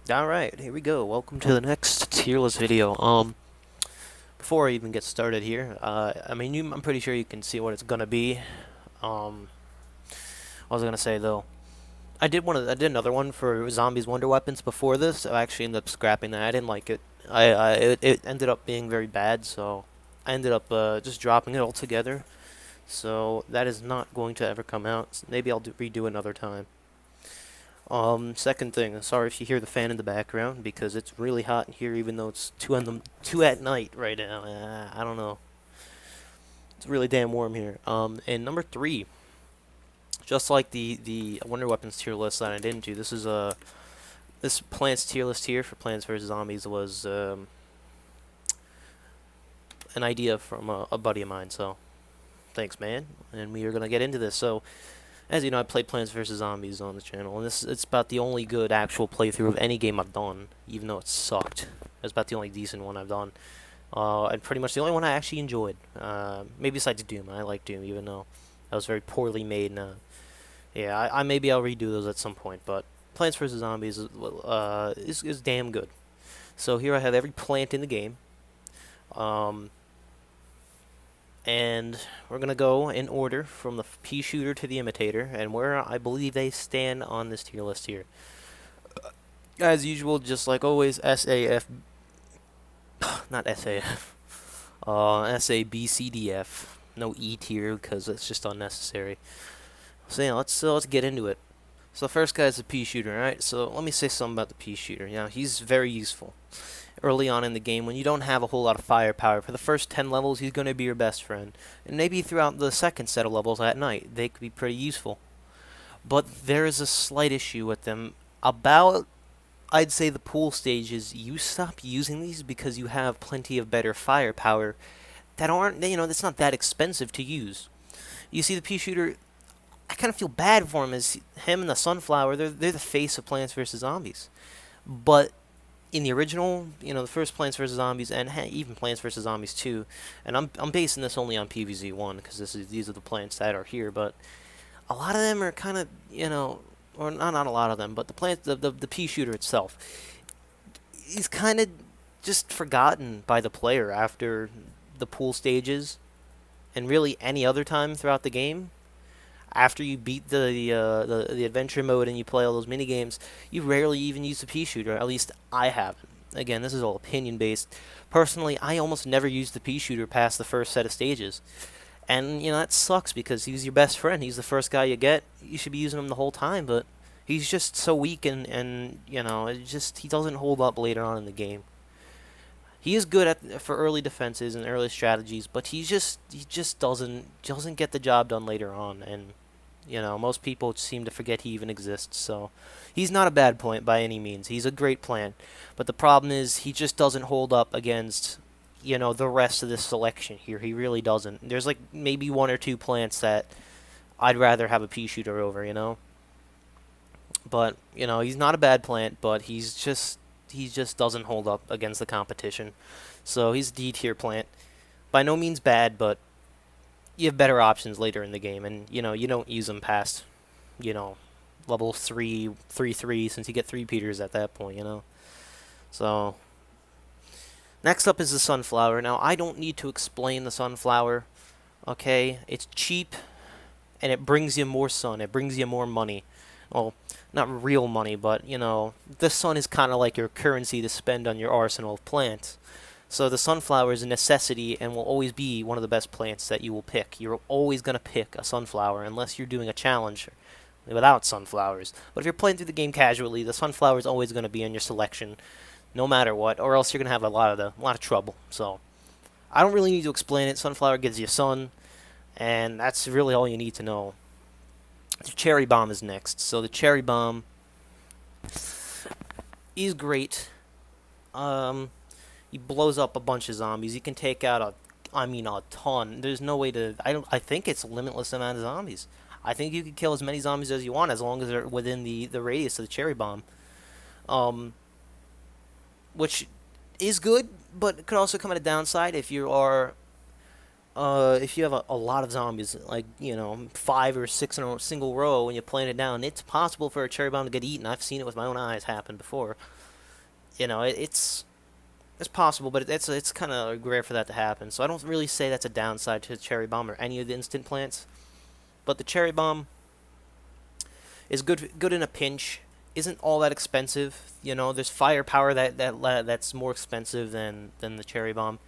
Alright, here we go. Welcome to the next tier list video. Before I even get started here, I'm pretty sure you can see what it's gonna be. Um, I was gonna say though, I did another one for Zombies Wonder Weapons before this. I actually ended up scrapping that. I didn't like it. It ended up being very bad, so I ended up just dropping it altogether. So that is not going to ever come out. Maybe I'll redo another time. Second thing, sorry if you hear the fan in the background because it's really hot in here, even though it's two at night right now. I don't know. It's really damn warm here. And number three, just like the Wonder Weapons tier list that I didn't do, this is this Plants tier list here for Plants vs Zombies was an idea from a buddy of mine. So thanks, man. And we are gonna get into this. So. As you know, I play Plants vs. Zombies on the channel, and it's about the only good actual playthrough of any game I've done, even though it sucked. It's about the only decent one I've done. And pretty much the only one I actually enjoyed. Maybe besides Doom. I like Doom, even though that was very poorly made. And, yeah, maybe I'll redo those at some point, but Plants vs. Zombies is damn good. So here I have every plant in the game. Um, and we're going to go in order from the pea shooter to the imitator and where I believe they stand on this tier list here. As usual, just like always, SAF, not SAF, SABCDF. No E tier because it's just unnecessary. So yeah, let's get into it. So first guy's the pea shooter, right? So let me say something about the pea shooter. Yeah, he's very useful early on in the game when you don't have a whole lot of firepower. For the first 10 levels, he's going to be your best friend. And maybe throughout the second set of levels at night, they could be pretty useful. But there is a slight issue with them. About, I'd say, the pool stages, you stop using these because you have plenty of better firepower that aren't, that's not that expensive to use. You see, the pea shooter, I kind of feel bad for him as him and the sunflower, they're the face of Plants vs. Zombies. But in the original, the first Plants vs Zombies and even Plants vs Zombies 2, and I'm basing this only on PvZ1 because these are the plants that are here, but a lot of them are kind of, or not a lot of them, but the pea shooter itself, he's kind of just forgotten by the player after the pool stages, and really any other time throughout the game. After you beat the adventure mode and you play all those mini games, you rarely even use the pea shooter. At least I haven't. Again, this is all opinion based. Personally, I almost never use the pea shooter past the first set of stages, and that sucks because he's your best friend. He's the first guy you get. You should be using him the whole time, but he's just so weak and he doesn't hold up later on in the game. He is good for early defenses and early strategies, but he just doesn't get the job done later on, and most people seem to forget he even exists. So he's not a bad plant by any means. He's a great plant, but the problem is he just doesn't hold up against the rest of this selection here. He really doesn't. There's like maybe one or two plants that I'd rather have a pea shooter over. But he's not a bad plant, but he just doesn't hold up against the competition. So he's a D tier plant. By no means bad, but you have better options later in the game, and you don't use them past you know level 3 since you get three Peters at that point. So next up is the sunflower. Now I don't need to explain the sunflower. Okay, it's cheap and it brings you more sun. It brings you more money. Well, not real money, but the sun is kind of like your currency to spend on your arsenal of plants. So the sunflower is a necessity and will always be one of the best plants that you will pick. You're always going to pick a sunflower unless you're doing a challenge without sunflowers. But if you're playing through the game casually, the sunflower is always going to be in your selection no matter what, or else you're going to have a lot of trouble. So I don't really need to explain it. Sunflower gives you sun, and that's really all you need to know. The cherry bomb is next. So the cherry bomb is great. He blows up a bunch of zombies. He can take out a ton. There's no way to. I think it's a limitless amount of zombies. I think you can kill as many zombies as you want as long as they're within the radius of the cherry bomb. Um, which is good, but it could also come at a downside if you have a lot of zombies, like, 5 or 6 in a single row when you plant it down. It's possible for a cherry bomb to get eaten. I've seen it with my own eyes happen before. You know, it's possible, but it's kind of rare for that to happen. So I don't really say that's a downside to the cherry bomb or any of the instant plants. But the cherry bomb is good in a pinch. Isn't all that expensive. You know, there's firepower that's more expensive than the cherry bomb,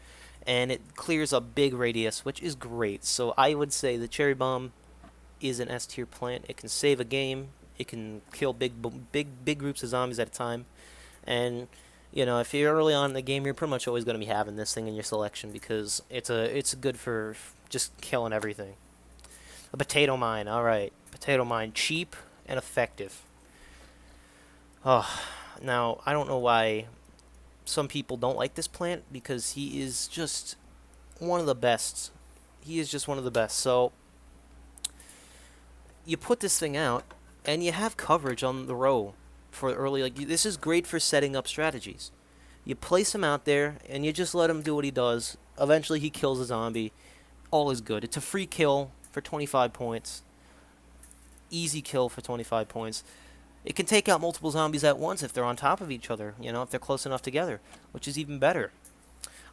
and it clears a big radius, which is great. So I would say the cherry bomb is an S tier plant. It can save a game. It can kill big groups of zombies at a time, and you know, if you're early on in the game, you're pretty much always going to be having this thing in your selection because it's good for just killing everything. A potato mine, all right, potato mine, cheap and effective. Oh, now I don't know why some people don't like this plant because he is just one of the best. He is just one of the best. So you put this thing out, and you have coverage on the row for early. Like this is great for setting up strategies. You place him out there, and you just let him do what he does. Eventually, he kills a zombie. All is good. It's a free kill for 25 points. Easy kill for 25 points. It can take out multiple zombies at once if they're on top of each other, you know, if they're close enough together, which is even better.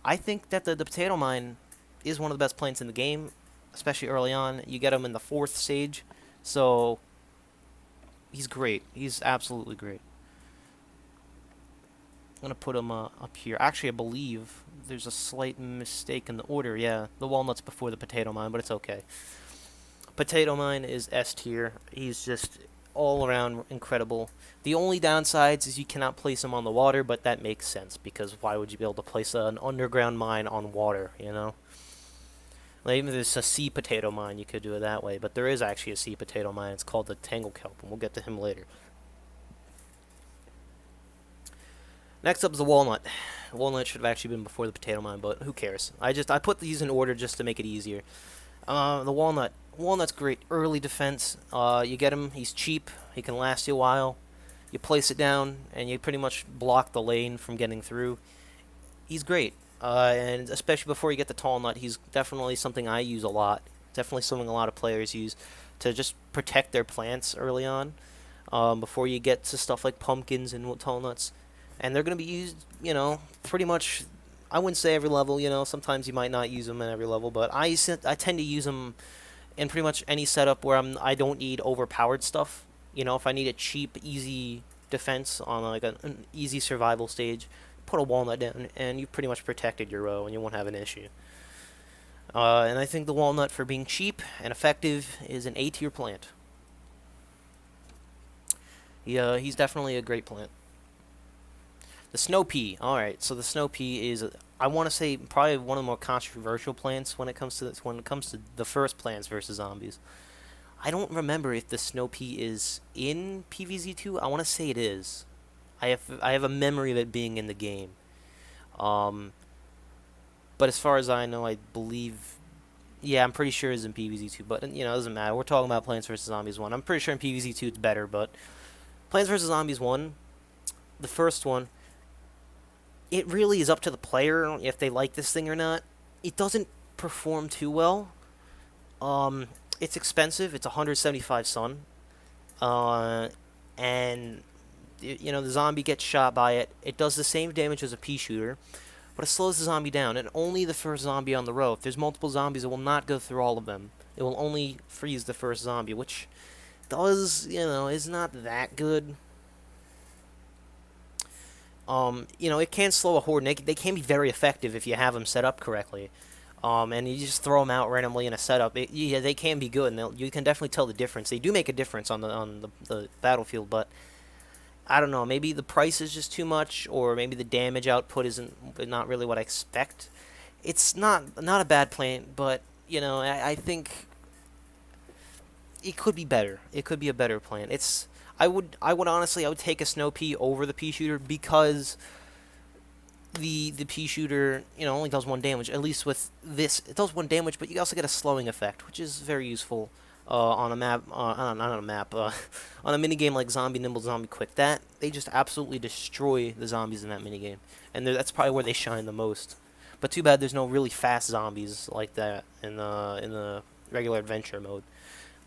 I think that the potato mine is one of the best plants in the game, especially early on. You get him in the 4th stage, so he's great. He's absolutely great. I'm going to put him up here. Actually, I believe there's a slight mistake in the order. Yeah, the walnut's before the potato mine, but it's okay. Potato mine is S tier. He's just all around incredible. The only downsides is you cannot place him on the water, but that makes sense because why would you be able to place an underground mine on water, you know? Like, even if there's a sea potato mine, you could do it that way, but there is actually a sea potato mine. It's called the Tangle Kelp, and we'll get to him later. Next up is the walnut. The walnut should have actually been before the potato mine, but who cares? I put these in order just to make it easier. The walnut. Walnut's great. Early defense. You get him. He's cheap. He can last you a while. You place it down, and you pretty much block the lane from getting through. He's great. And especially before you get the tall nut, he's definitely something I use a lot. Definitely something a lot of players use to just protect their plants early on. Before you get to stuff like pumpkins and tall nuts. And they're going to be used, you know, pretty much, I wouldn't say every level, you know, sometimes you might not use them at every level, but I tend to use them in pretty much any setup where I don't need overpowered stuff. You know, if I need a cheap, easy defense on like an easy survival stage, put a walnut down, and you've pretty much protected your row, and you won't have an issue. And I think the walnut, for being cheap and effective, is an A tier plant. He's definitely a great plant. The snow pea. All right, so the snow pea is, I want to say, probably one of the more controversial plants when it comes to the first Plants vs Zombies. I don't remember if the snow pea is in PvZ2. I want to say it is. I have a memory of it being in the game. But as far as I know, I believe, yeah, I'm pretty sure it's in PvZ2. But you know, it doesn't matter. We're talking about Plants vs Zombies 1. I'm pretty sure in PvZ2 it's better, but Plants vs Zombies 1, the first one, it really is up to the player if they like this thing or not. It doesn't perform too well. It's expensive. It's 175 sun. And you know, the zombie gets shot by it. It does the same damage as a pea shooter, but it slows the zombie down, and only the first zombie on the row. If there's multiple zombies, it will not go through all of them. It will only freeze the first zombie, which does, you know, is not that good. You know, it can slow a horde, and they can be very effective if you have them set up correctly. And you just throw them out randomly in a setup. Yeah, they can be good, and you can definitely tell the difference. They do make a difference on the battlefield, but I don't know. Maybe the price is just too much, or maybe the damage output isn't not really what I expect. It's not a bad plant, but you know, I think it could be better. It could be a better plant. I would honestly take a snow pea over the pea shooter because the pea shooter, you know, only does 1 damage. At least with this, it does 1 damage, but you also get a slowing effect, which is very useful on a map. Not on a map. On a minigame like Zombie Nimble, Zombie Quick. They just absolutely destroy the zombies in that minigame, and that's probably where they shine the most. But too bad there's no really fast zombies like that in the regular adventure mode.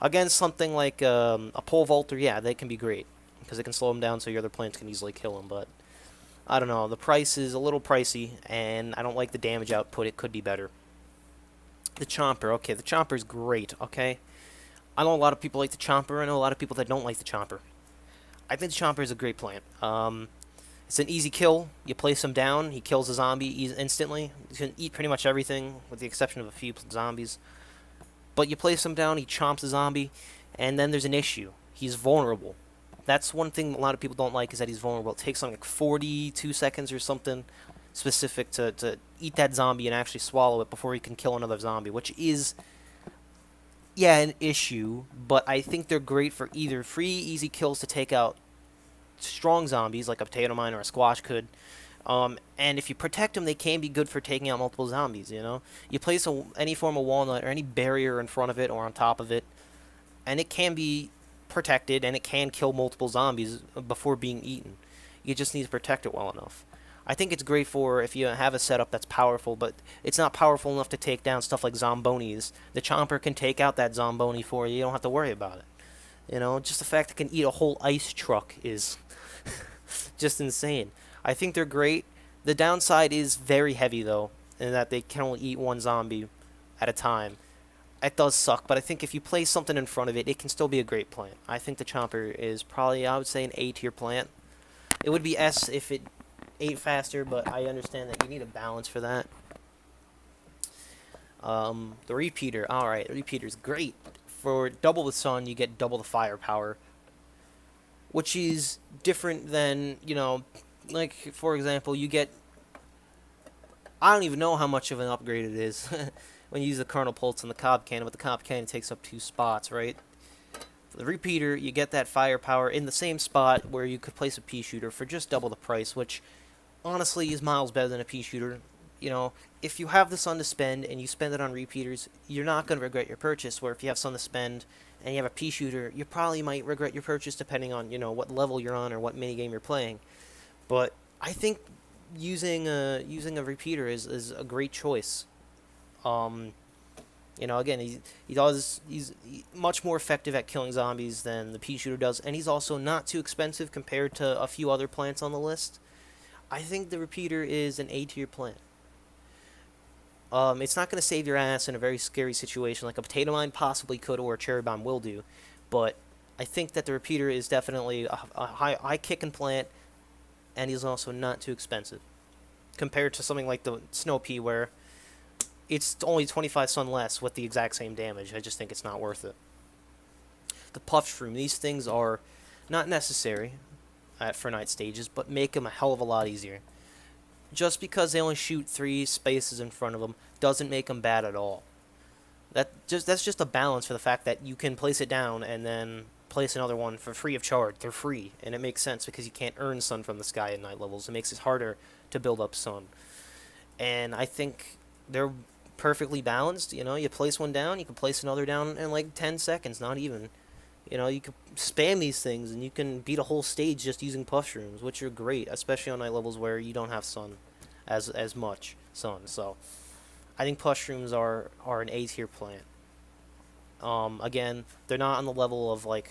Against something like a pole vaulter, yeah, they can be great because they can slow them down so your other plants can easily kill them. But I don't know. The price is a little pricey, and I don't like the damage output. It could be better. The Chomper. Okay, the Chomper's great, okay? I know a lot of people like the Chomper. I know a lot of people that don't like the Chomper. I think the Chomper is a great plant. It's an easy kill. You place him down, he kills a zombie instantly. He can eat pretty much everything, with the exception of a few zombies. But you place him down, he chomps a zombie, and then there's an issue. He's vulnerable. That's one thing a lot of people don't like, is that he's vulnerable. It takes like 42 seconds or something specific to eat that zombie and actually swallow it before he can kill another zombie, which is, yeah, an issue, but I think they're great for either free, easy kills to take out strong zombies, like a potato mine or a squash could. And if you protect them, they can be good for taking out multiple zombies, you know? You place any form of walnut or any barrier in front of it or on top of it, and it can be protected, and it can kill multiple zombies before being eaten. You just need to protect it well enough. I think it's great for if you have a setup that's powerful, but it's not powerful enough to take down stuff like zombonis. The Chomper can take out that zomboni for you. You don't have to worry about it. You know, just the fact it can eat a whole ice truck is just insane. I think they're great. The downside is very heavy, though, in that they can only eat one zombie at a time. It does suck, but I think if you place something in front of it, it can still be a great plant. I think the Chomper is probably, I would say, an A tier plant. It would be S if it ate faster, but I understand that you need a balance for that. The Repeater. Alright, the Repeater's great. For double the sun, you get double the firepower, which is different than, you know, like, for example, you get, I don't even know how much of an upgrade it is when you use the Kernel Pulse and the Cob Cannon, but the Cob Cannon takes up 2 spots, right? For the Repeater, you get that firepower in the same spot where you could place a pea shooter for just double the price, which honestly is miles better than a pea shooter. You know, if you have the sun to spend and you spend it on repeaters, you're not going to regret your purchase. Where if you have sun to spend and you have a pea shooter, you probably might regret your purchase depending on, you know, what level you're on or what minigame you're playing. But I think using a repeater is a great choice. You know, again, he's much more effective at killing zombies than the pea shooter does, and he's also not too expensive compared to a few other plants on the list. I think the repeater is an A tier plant. It's not going to save your ass in a very scary situation like a potato mine possibly could or a cherry bomb will do, but I think that the repeater is definitely a high kicking plant, and he's also not too expensive compared to something like the snow pea where it's only 25 sun less with the exact same damage. I just think it's not worth it. The puff shroom. These things are not necessary for night stages, but make them a hell of a lot easier. Just because they only shoot 3 spaces in front of them doesn't make them bad at all. That's just a balance for the fact that you can place it down and then place another one for free of charge. They're free, and it makes sense because you can't earn sun from the sky at night levels. It makes it harder to build up sun. And I think they're perfectly balanced. You know, you place one down, you can place another down in like 10 seconds, not even. You know, you can spam these things, and you can beat a whole stage just using puff shrooms, which are great, especially on night levels where you don't have sun as much sun. So, I think puff shrooms are an A tier plant. Again, they're not on the level of like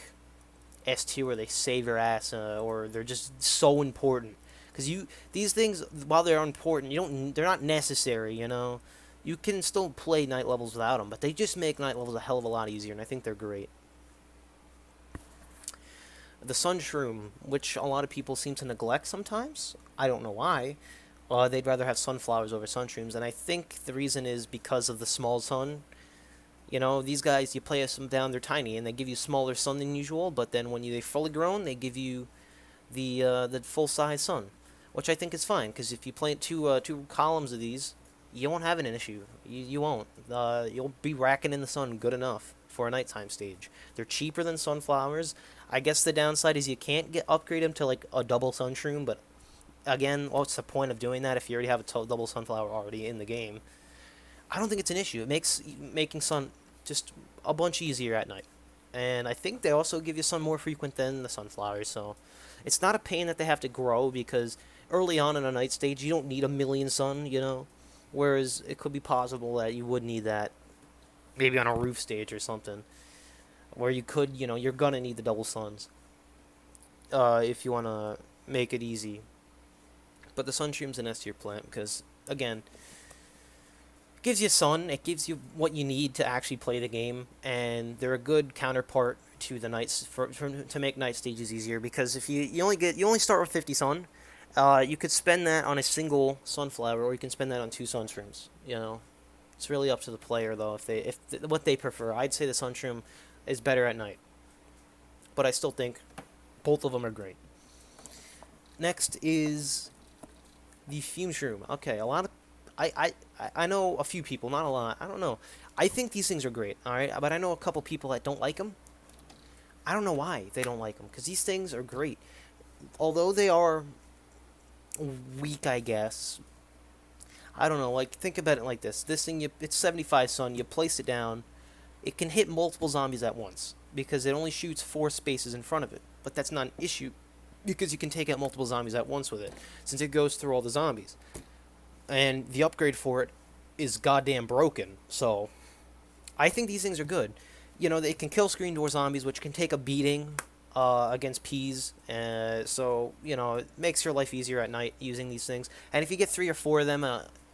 S tier where they save your ass, or they're just so important. Because these things, while they're important, they're not necessary. You know, you can still play night levels without them, but they just make night levels a hell of a lot easier, and I think they're great. The sun shroom, which a lot of people seem to neglect sometimes. I don't know why. They'd rather have sunflowers over sun shrooms, and I think the reason is because of the small sun. You know, these guys, you place them down, they're tiny, and they give you smaller sun than usual, but then when they're fully grown, they give you the full-size sun, which I think is fine, because if you plant two columns of these, you won't have an issue. You won't. You'll be racking in the sun good enough for a nighttime stage. They're cheaper than sunflowers. I guess the downside is you can't upgrade them to like a double sun shroom, but again, what's the point of doing that if you already have a double sunflower already in the game? I don't think it's an issue. It makes making sun just a bunch easier at night. And I think they also give you sun more frequent than the sunflowers, so it's not a pain that they have to grow, because early on in a night stage, you don't need a million sun, you know? Whereas it could be possible that you would need that maybe on a roof stage or something, where you could, you know, you're gonna need the double suns if you want to make it easy. But the Sun Shroom's an S tier plant because, again, it gives you sun, it gives you what you need to actually play the game, and they're a good counterpart to the nights to make night stages easier. Because if you only start with 50 sun, you could spend that on a single sunflower, or you can spend that on two sun shrooms. You know, it's really up to the player though what they prefer. I'd say the sun shroom is better at night, but I still think both of them are great. Next is the fume shroom. Okay, a lot of I know a few people, not a lot. I don't know. I think these things are great. All right, but I know a couple people that don't like them. I don't know why they don't like them because these things are great. Although they are weak, I guess. I don't know. Like think about it like this. This thing, it's 75 sun. You place it down. It can hit multiple zombies at once because it only shoots 4 spaces in front of it. But that's not an issue because you can take out multiple zombies at once with it since it goes through all the zombies. And the upgrade for it is goddamn broken. So I think these things are good. You know, they can kill screen door zombies, which can take a beating against peas. So, you know, it makes your life easier at night using these things. And if you get 3 or 4 of them,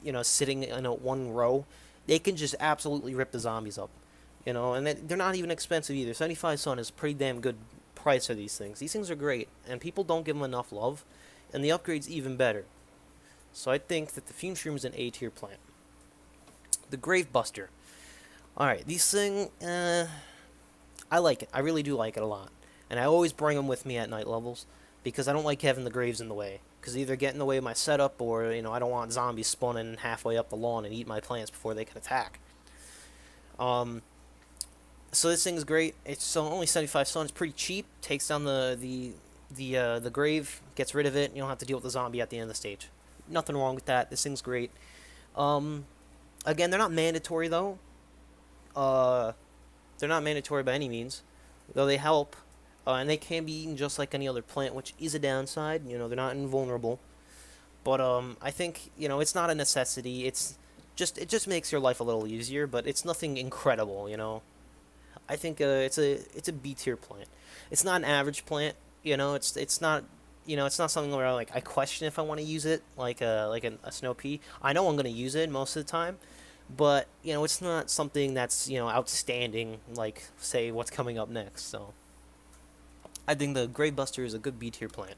you know, sitting in a one row, they can just absolutely rip the zombies up. You know, and they're not even expensive either. 75 sun is a pretty damn good price for these things. These things are great, and people don't give them enough love. And the upgrade's even better. So I think that the Fume Shroom is an A tier plant. The Grave Buster. Alright, these things, I like it. I really do like it a lot. And I always bring them with me at night levels because I don't like having the graves in the way. Because either get in the way of my setup or, you know, I don't want zombies spawning halfway up the lawn and eat my plants before they can attack. So this thing is great. It's only 75 sun. It's pretty cheap. Takes down the grave, gets rid of it. And you don't have to deal with the zombie at the end of the stage. Nothing wrong with that. This thing's great. Again, they're not mandatory though. They're not mandatory by any means, though they help, and they can be eaten just like any other plant, which is a downside. You know, they're not invulnerable, but I think you know it's not a necessity. It just makes your life a little easier, but it's nothing incredible. You know, I think it's a B tier plant. It's not an average plant. You know, it's not. You know, it's not something where I question if I want to use it, like a snow pea. I know I'm gonna use it most of the time, but you know, it's not something that's outstanding. Like say what's coming up next. So I think the Grave Buster is a good B tier plant.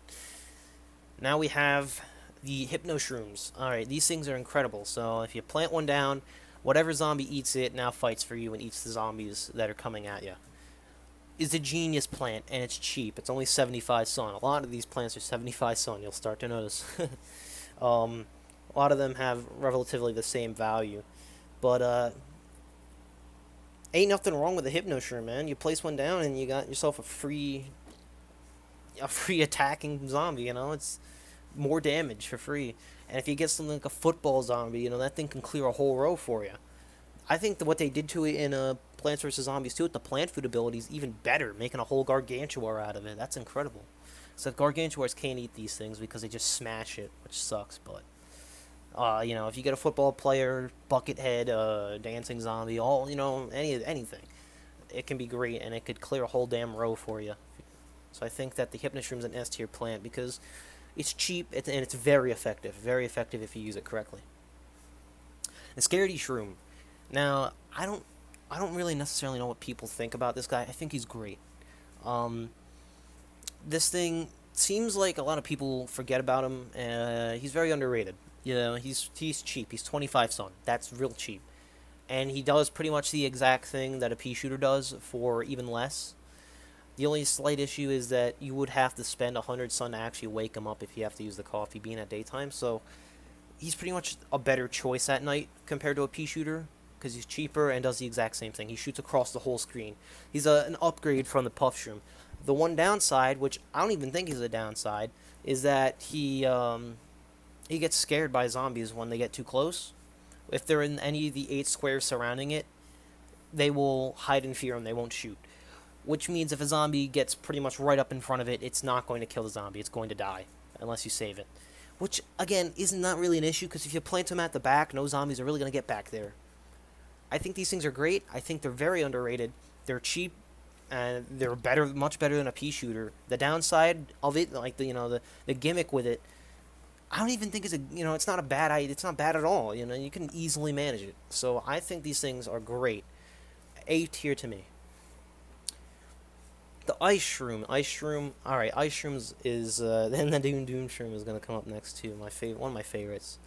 Now we have the Hypno Shrooms. All right, these things are incredible. So if you plant one down, whatever zombie eats it now fights for you and eats the zombies that are coming at you. Is a genius plant, and it's cheap. It's only 75 sun. A lot of these plants are 75 sun. You'll start to notice. A lot of them have relatively the same value, but ain't nothing wrong with a Hypno Shroom, man. You place one down, and you got yourself a free attacking zombie. You know, it's more damage for free. And if you get something like a football zombie, you know that thing can clear a whole row for you. I think that what they did to it in Plants vs. Zombies 2 with the plant food ability is even better, making a whole Gargantuar out of it. That's incredible. So Gargantuars can't eat these things because they just smash it, which sucks, but you know, if you get a football player, Buckethead, dancing zombie, all, you know, anything, it can be great, and it could clear a whole damn row for you. So I think that the Hypnoshroom's an S tier plant because it's cheap and it's very effective if you use it correctly. The Scaredy Shroom. Now, I don't really necessarily know what people think about this guy. I think he's great. This thing seems like a lot of people forget about him. He's very underrated. You know, he's cheap. He's 25 sun. That's real cheap. And he does pretty much the exact thing that a pea shooter does for even less. The only slight issue is that you would have to spend 100 sun to actually wake him up if you have to use the coffee bean at daytime. So he's pretty much a better choice at night compared to a pea shooter, because he's cheaper and does the exact same thing. He shoots across the whole screen. He's an upgrade from the Puff Shroom. The one downside, which I don't even think is a downside, is that he gets scared by zombies when they get too close. If they're in any of the 8 squares surrounding it, they will hide in fear and they won't shoot. Which means if a zombie gets pretty much right up in front of it, it's not going to kill the zombie. It's going to die, unless you save it. Which, again, is not really an issue, because if you plant them at the back, no zombies are really going to get back there. I think these things are great. I think they're very underrated. They're cheap, and they're much better than a pea shooter. The downside of it, like the gimmick with it, I don't even think it's not a bad idea. It's not bad at all. You can easily manage it. So I think these things are great. A tier to me. The Ice Shroom. All right, Ice Shrooms is then the Doom Shroom is gonna come up next too. One of my favorites.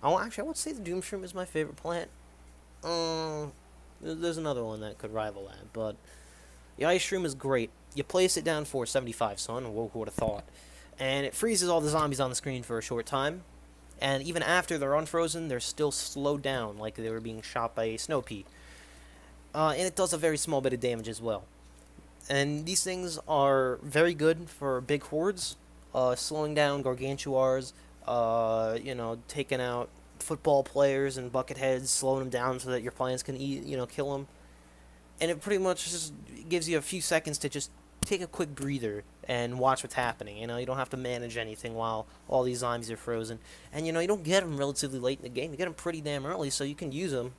I would say the Doom Shroom is my favorite plant. There's another one that could rival that, but the Ice Shroom is great. You place it down for 75 sun. Who would have thought? And it freezes all the zombies on the screen for a short time. And even after they're unfrozen, they're still slowed down like they were being shot by a snow pea. And it does a very small bit of damage as well. And these things are very good for big hordes, slowing down gargantuars, taking out football players and bucket heads, slowing them down so that your plants can kill them. And it pretty much just gives you a few seconds to just take a quick breather and watch what's happening. You don't have to manage anything while all these zombies are frozen. And, you don't get them relatively late in the game. You get them pretty damn early, so you can use them.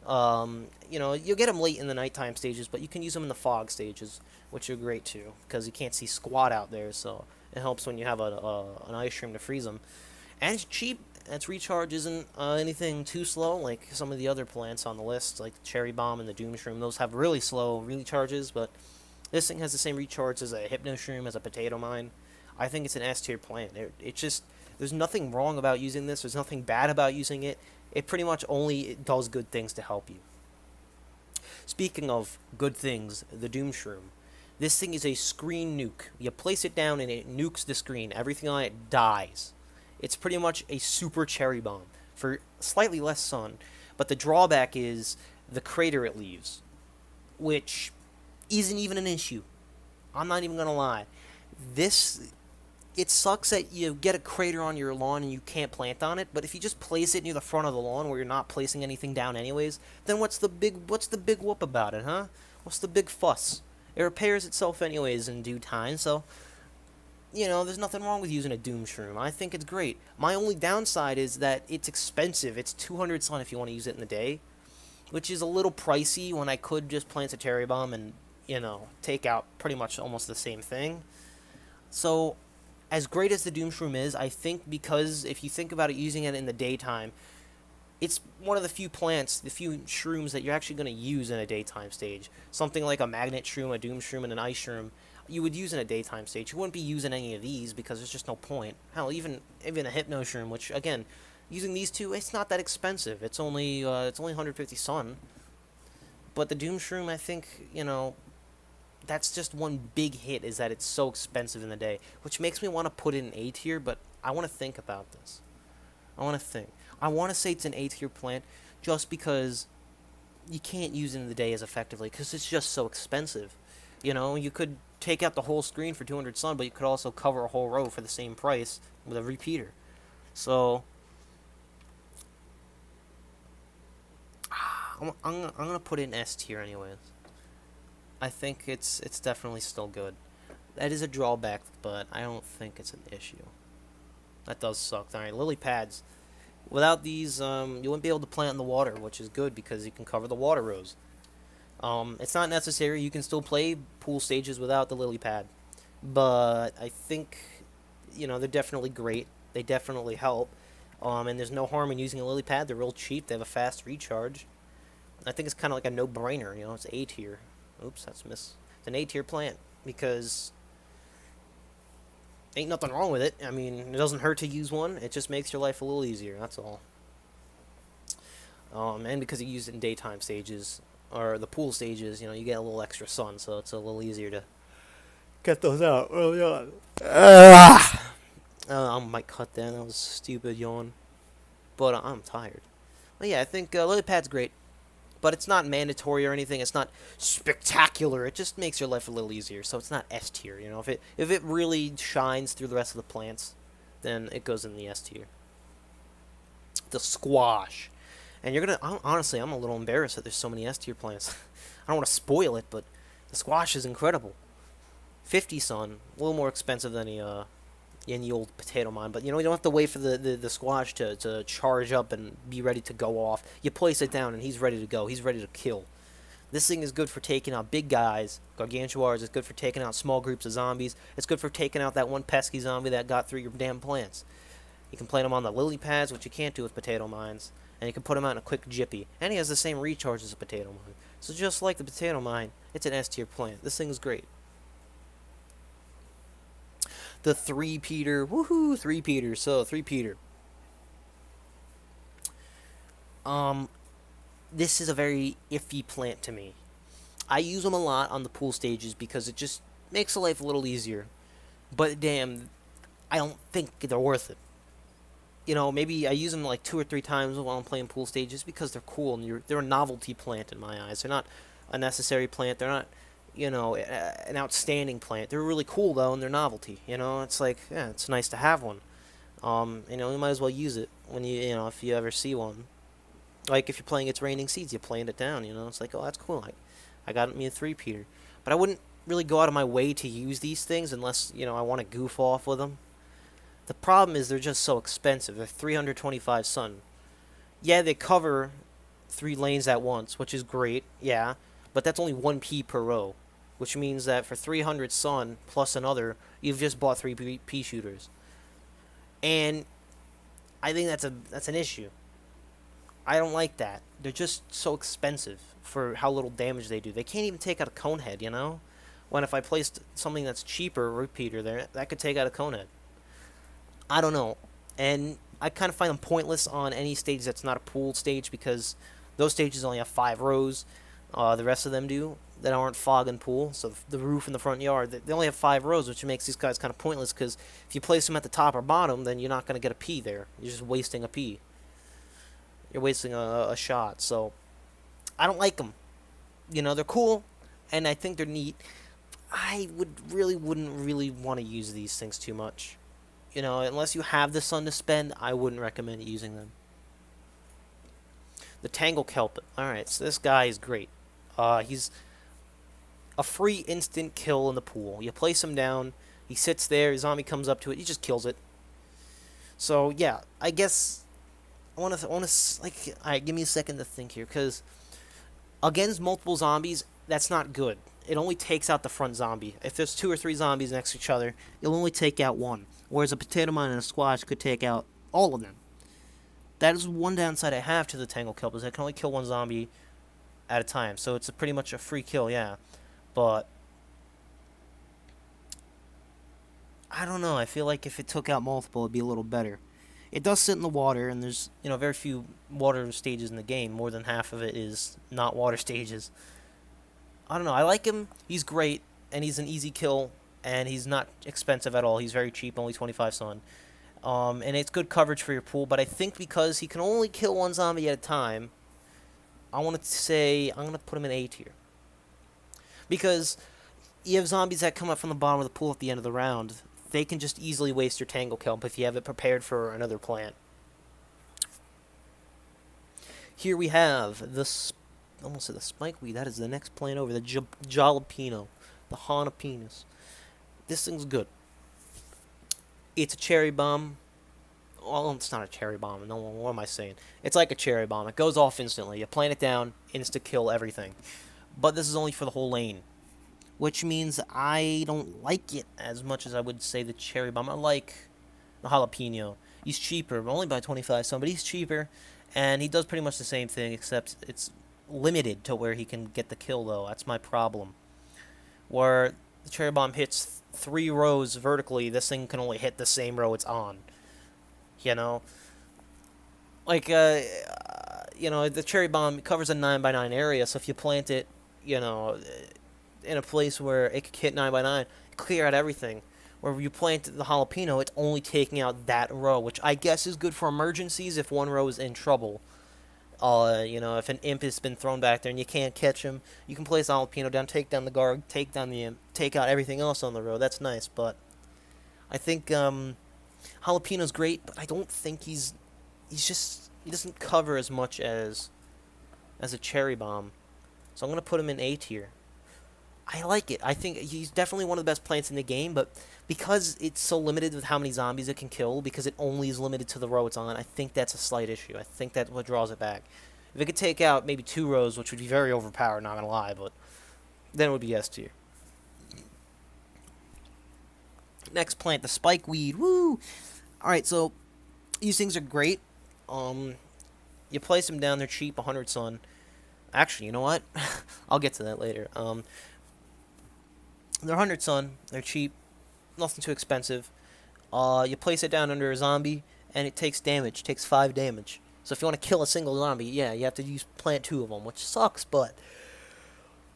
You'll get them late in the nighttime stages, but you can use them in the fog stages, which are great too, because you can't see squat out there, so it helps when you have an ice stream to freeze them. And it's cheap. Its recharge isn't anything too slow, like some of the other plants on the list, like Cherry Bomb and the Doom Shroom. Those have really slow recharges, but this thing has the same recharge as a Hypno Shroom, as a Potato Mine. I think it's an S tier plant. There's nothing wrong about using this. There's nothing bad about using it. It pretty much only does good things to help you. Speaking of good things, the Doom Shroom. This thing is a screen nuke. You place it down and it nukes the screen. Everything on it dies. It's pretty much a super cherry bomb for slightly less sun. But the drawback is the crater it leaves, which isn't even an issue. I'm not even going to lie. It sucks that you get a crater on your lawn and you can't plant on it, but if you just place it near the front of the lawn where you're not placing anything down anyways, then what's the big whoop about it, huh? What's the big fuss? It repairs itself anyways in due time, so there's nothing wrong with using a Doom Shroom. I think it's great. My only downside is that it's expensive. It's 200 sun if you want to use it in the day, which is a little pricey when I could just plant a Cherry Bomb and, take out pretty much almost the same thing. So, as great as the Doom Shroom is, I think because if you think about it using it in the daytime, it's one of the few shrooms that you're actually going to use in a daytime stage. Something like a Magnet Shroom, a Doom Shroom, and an Ice Shroom, you would use in a daytime stage. You wouldn't be using any of these because there's just no point. Hell, even a Hypno Shroom, which, again, using these two, it's not that expensive. It's only 150 sun. But the Doom Shroom, I think, that's just one big hit, is that it's so expensive in the day, which makes me want to put it in A tier, but I want to think about this. I want to say it's an A tier plant just because you can't use it in the day as effectively because it's just so expensive. You could take out the whole screen for 200 sun, but you could also cover a whole row for the same price with a repeater. So I'm gonna put it in S tier anyways. I think it's definitely still good. That is a drawback, but I don't think it's an issue. That does suck. Alright, lily pads. Without these, you wouldn't be able to plant in the water, which is good because you can cover the water rows. It's not necessary. You can still play pool stages without the lily pad. But I think, they're definitely great. They definitely help. And there's no harm in using a lily pad. They're real cheap. They have a fast recharge. I think it's kind of like a no-brainer. It's A tier. Oops, that's miss. It's an A tier plant because ain't nothing wrong with it. I mean, it doesn't hurt to use one. It just makes your life a little easier. That's all. And because you use it in daytime stages or the pool stages, you get a little extra sun, so it's a little easier to get those out early on. I might cut that. That was a stupid yawn, but I'm tired. But yeah, I think lily pad's great. But it's not mandatory or anything. It's not spectacular. It just makes your life a little easier. So it's not S tier. If it really shines through the rest of the plants, then it goes in the S tier. The squash, and honestly, I'm a little embarrassed that there's so many S tier plants. I don't want to spoil it, but the squash is incredible. 50 sun, a little more expensive than the old potato mine, but you don't have to wait for the squash to charge up and be ready to go off. You place it down and he's ready to go. He's ready to kill. This thing is good for taking out big guys, gargantuars. It's good for taking out small groups of zombies. It's good for taking out that one pesky zombie that got through your damn plants. You can plant them on the lily pads, which you can't do with potato mines. And you can put them out in a quick jippy. And he has the same recharge as a potato mine. So just like the potato mine, it's an S tier plant. This thing is great. The 3-peater. Woohoo! 3-peater. So, 3-peater. This is a very iffy plant to me. I use them a lot on the pool stages because it just makes the life a little easier. But damn, I don't think they're worth it. You know, maybe I use them like 2 or 3 times while I'm playing pool stages because they're cool and they're a novelty plant in my eyes. They're not a necessary plant. They're not, an outstanding plant. They're really cool though, and they're novelty. It's like, yeah, it's nice to have one. You might as well use it when if you ever see one. Like if you're playing It's Raining Seeds, you're playing it down. It's like, oh, that's cool. I got me a 3-peater, but I wouldn't really go out of my way to use these things unless I want to goof off with them. The problem is they're just so expensive. They're 325 sun. Yeah, they cover 3 lanes at once, which is great. Yeah, but that's only 1p per row, which means that for 300 sun plus another, you've just bought 3 pea shooters, and I think that's an issue. I don't like that. They're just so expensive for how little damage they do. They can't even take out a conehead. When if I placed something that's cheaper, repeater there, that could take out a conehead. I don't know. And I kind of find them pointless on any stage that's not a pool stage because those stages only have 5 rows. The rest of them do that aren't fog and pool. So the roof in the front yard, they only have 5 rows, which makes these guys kind of pointless because if you place them at the top or bottom, then you're not going to get a P there. You're just wasting a P. You're wasting a shot. So I don't like them. They're cool, and I think they're neat. I wouldn't really want to use these things too much. Unless you have the sun to spend, I wouldn't recommend using them. The Tangle Kelp. Alright, so this guy is great. He's a free instant kill in the pool. You place him down, he sits there, his zombie comes up to it, he just kills it. So, yeah, I guess I want to, alright, give me a second to think here, because against multiple zombies, that's not good. It only takes out the front zombie. If there's 2 or 3 zombies next to each other, it'll only take out one. Whereas a potato mine and a squash could take out all of them. That is one downside I have to the Tangle Kelp, is I can only kill one zombie at a time. So it's pretty much a free kill, yeah. But I don't know. I feel like if it took out multiple, it'd be a little better. It does sit in the water, and there's very few water stages in the game. More than half of it is not water stages. I don't know. I like him. He's great, and he's an easy kill, and he's not expensive at all. He's very cheap, only 25 sun. And it's good coverage for your pool, but I think because he can only kill one zombie at a time, I want to say I'm going to put him in A tier. Because you have zombies that come up from the bottom of the pool at the end of the round. They can just easily waste your Tangle Kelp if you have it prepared for another plant. Here we have almost said the Spikeweed. That is the next plant over, the jalapeno, the jalapenos. This thing's good. It's a cherry bomb. Well, it's not a cherry bomb. No, what am I saying? It's like a cherry bomb. It goes off instantly. You plant it down, insta kill everything. But this is only for the whole lane, which means I don't like it as much as I would say the cherry bomb. I like the jalapeno. He's cheaper, only by 25 some, but he's cheaper, and he does pretty much the same thing, except it's limited to where he can get the kill, though. That's my problem. Where the cherry bomb hits 3 rows vertically, this thing can only hit the same row it's on. Like, the cherry bomb covers a 9x9 area, so if you plant it, in a place where it could hit 9x9, clear out everything. Where you plant the jalapeno, it's only taking out that row, which I guess is good for emergencies if one row is in trouble. If an imp has been thrown back there and you can't catch him, you can place the jalapeno down, take down the guard, take down the imp, take out everything else on the row. That's nice, but I think jalapeno's great, but I don't think he doesn't cover as much as a cherry bomb. So I'm going to put him in A tier. I like it. I think he's definitely one of the best plants in the game, but because it's so limited with how many zombies it can kill, because it only is limited to the row it's on, I think that's a slight issue. I think that's what draws it back. If it could take out maybe 2 rows, which would be very overpowered, not going to lie, but then it would be S tier. Next plant, the Spikeweed. Woo! Alright, so These things are great. Um, you place them down, they're cheap, 100 sun. Actually, you know what? I'll get to that later. They're 100 sun, they're cheap, nothing too expensive. You place it down under a zombie, and it takes damage, takes 5 damage. So if you want to kill a single zombie, yeah, you have to plant 2 of them, which sucks, but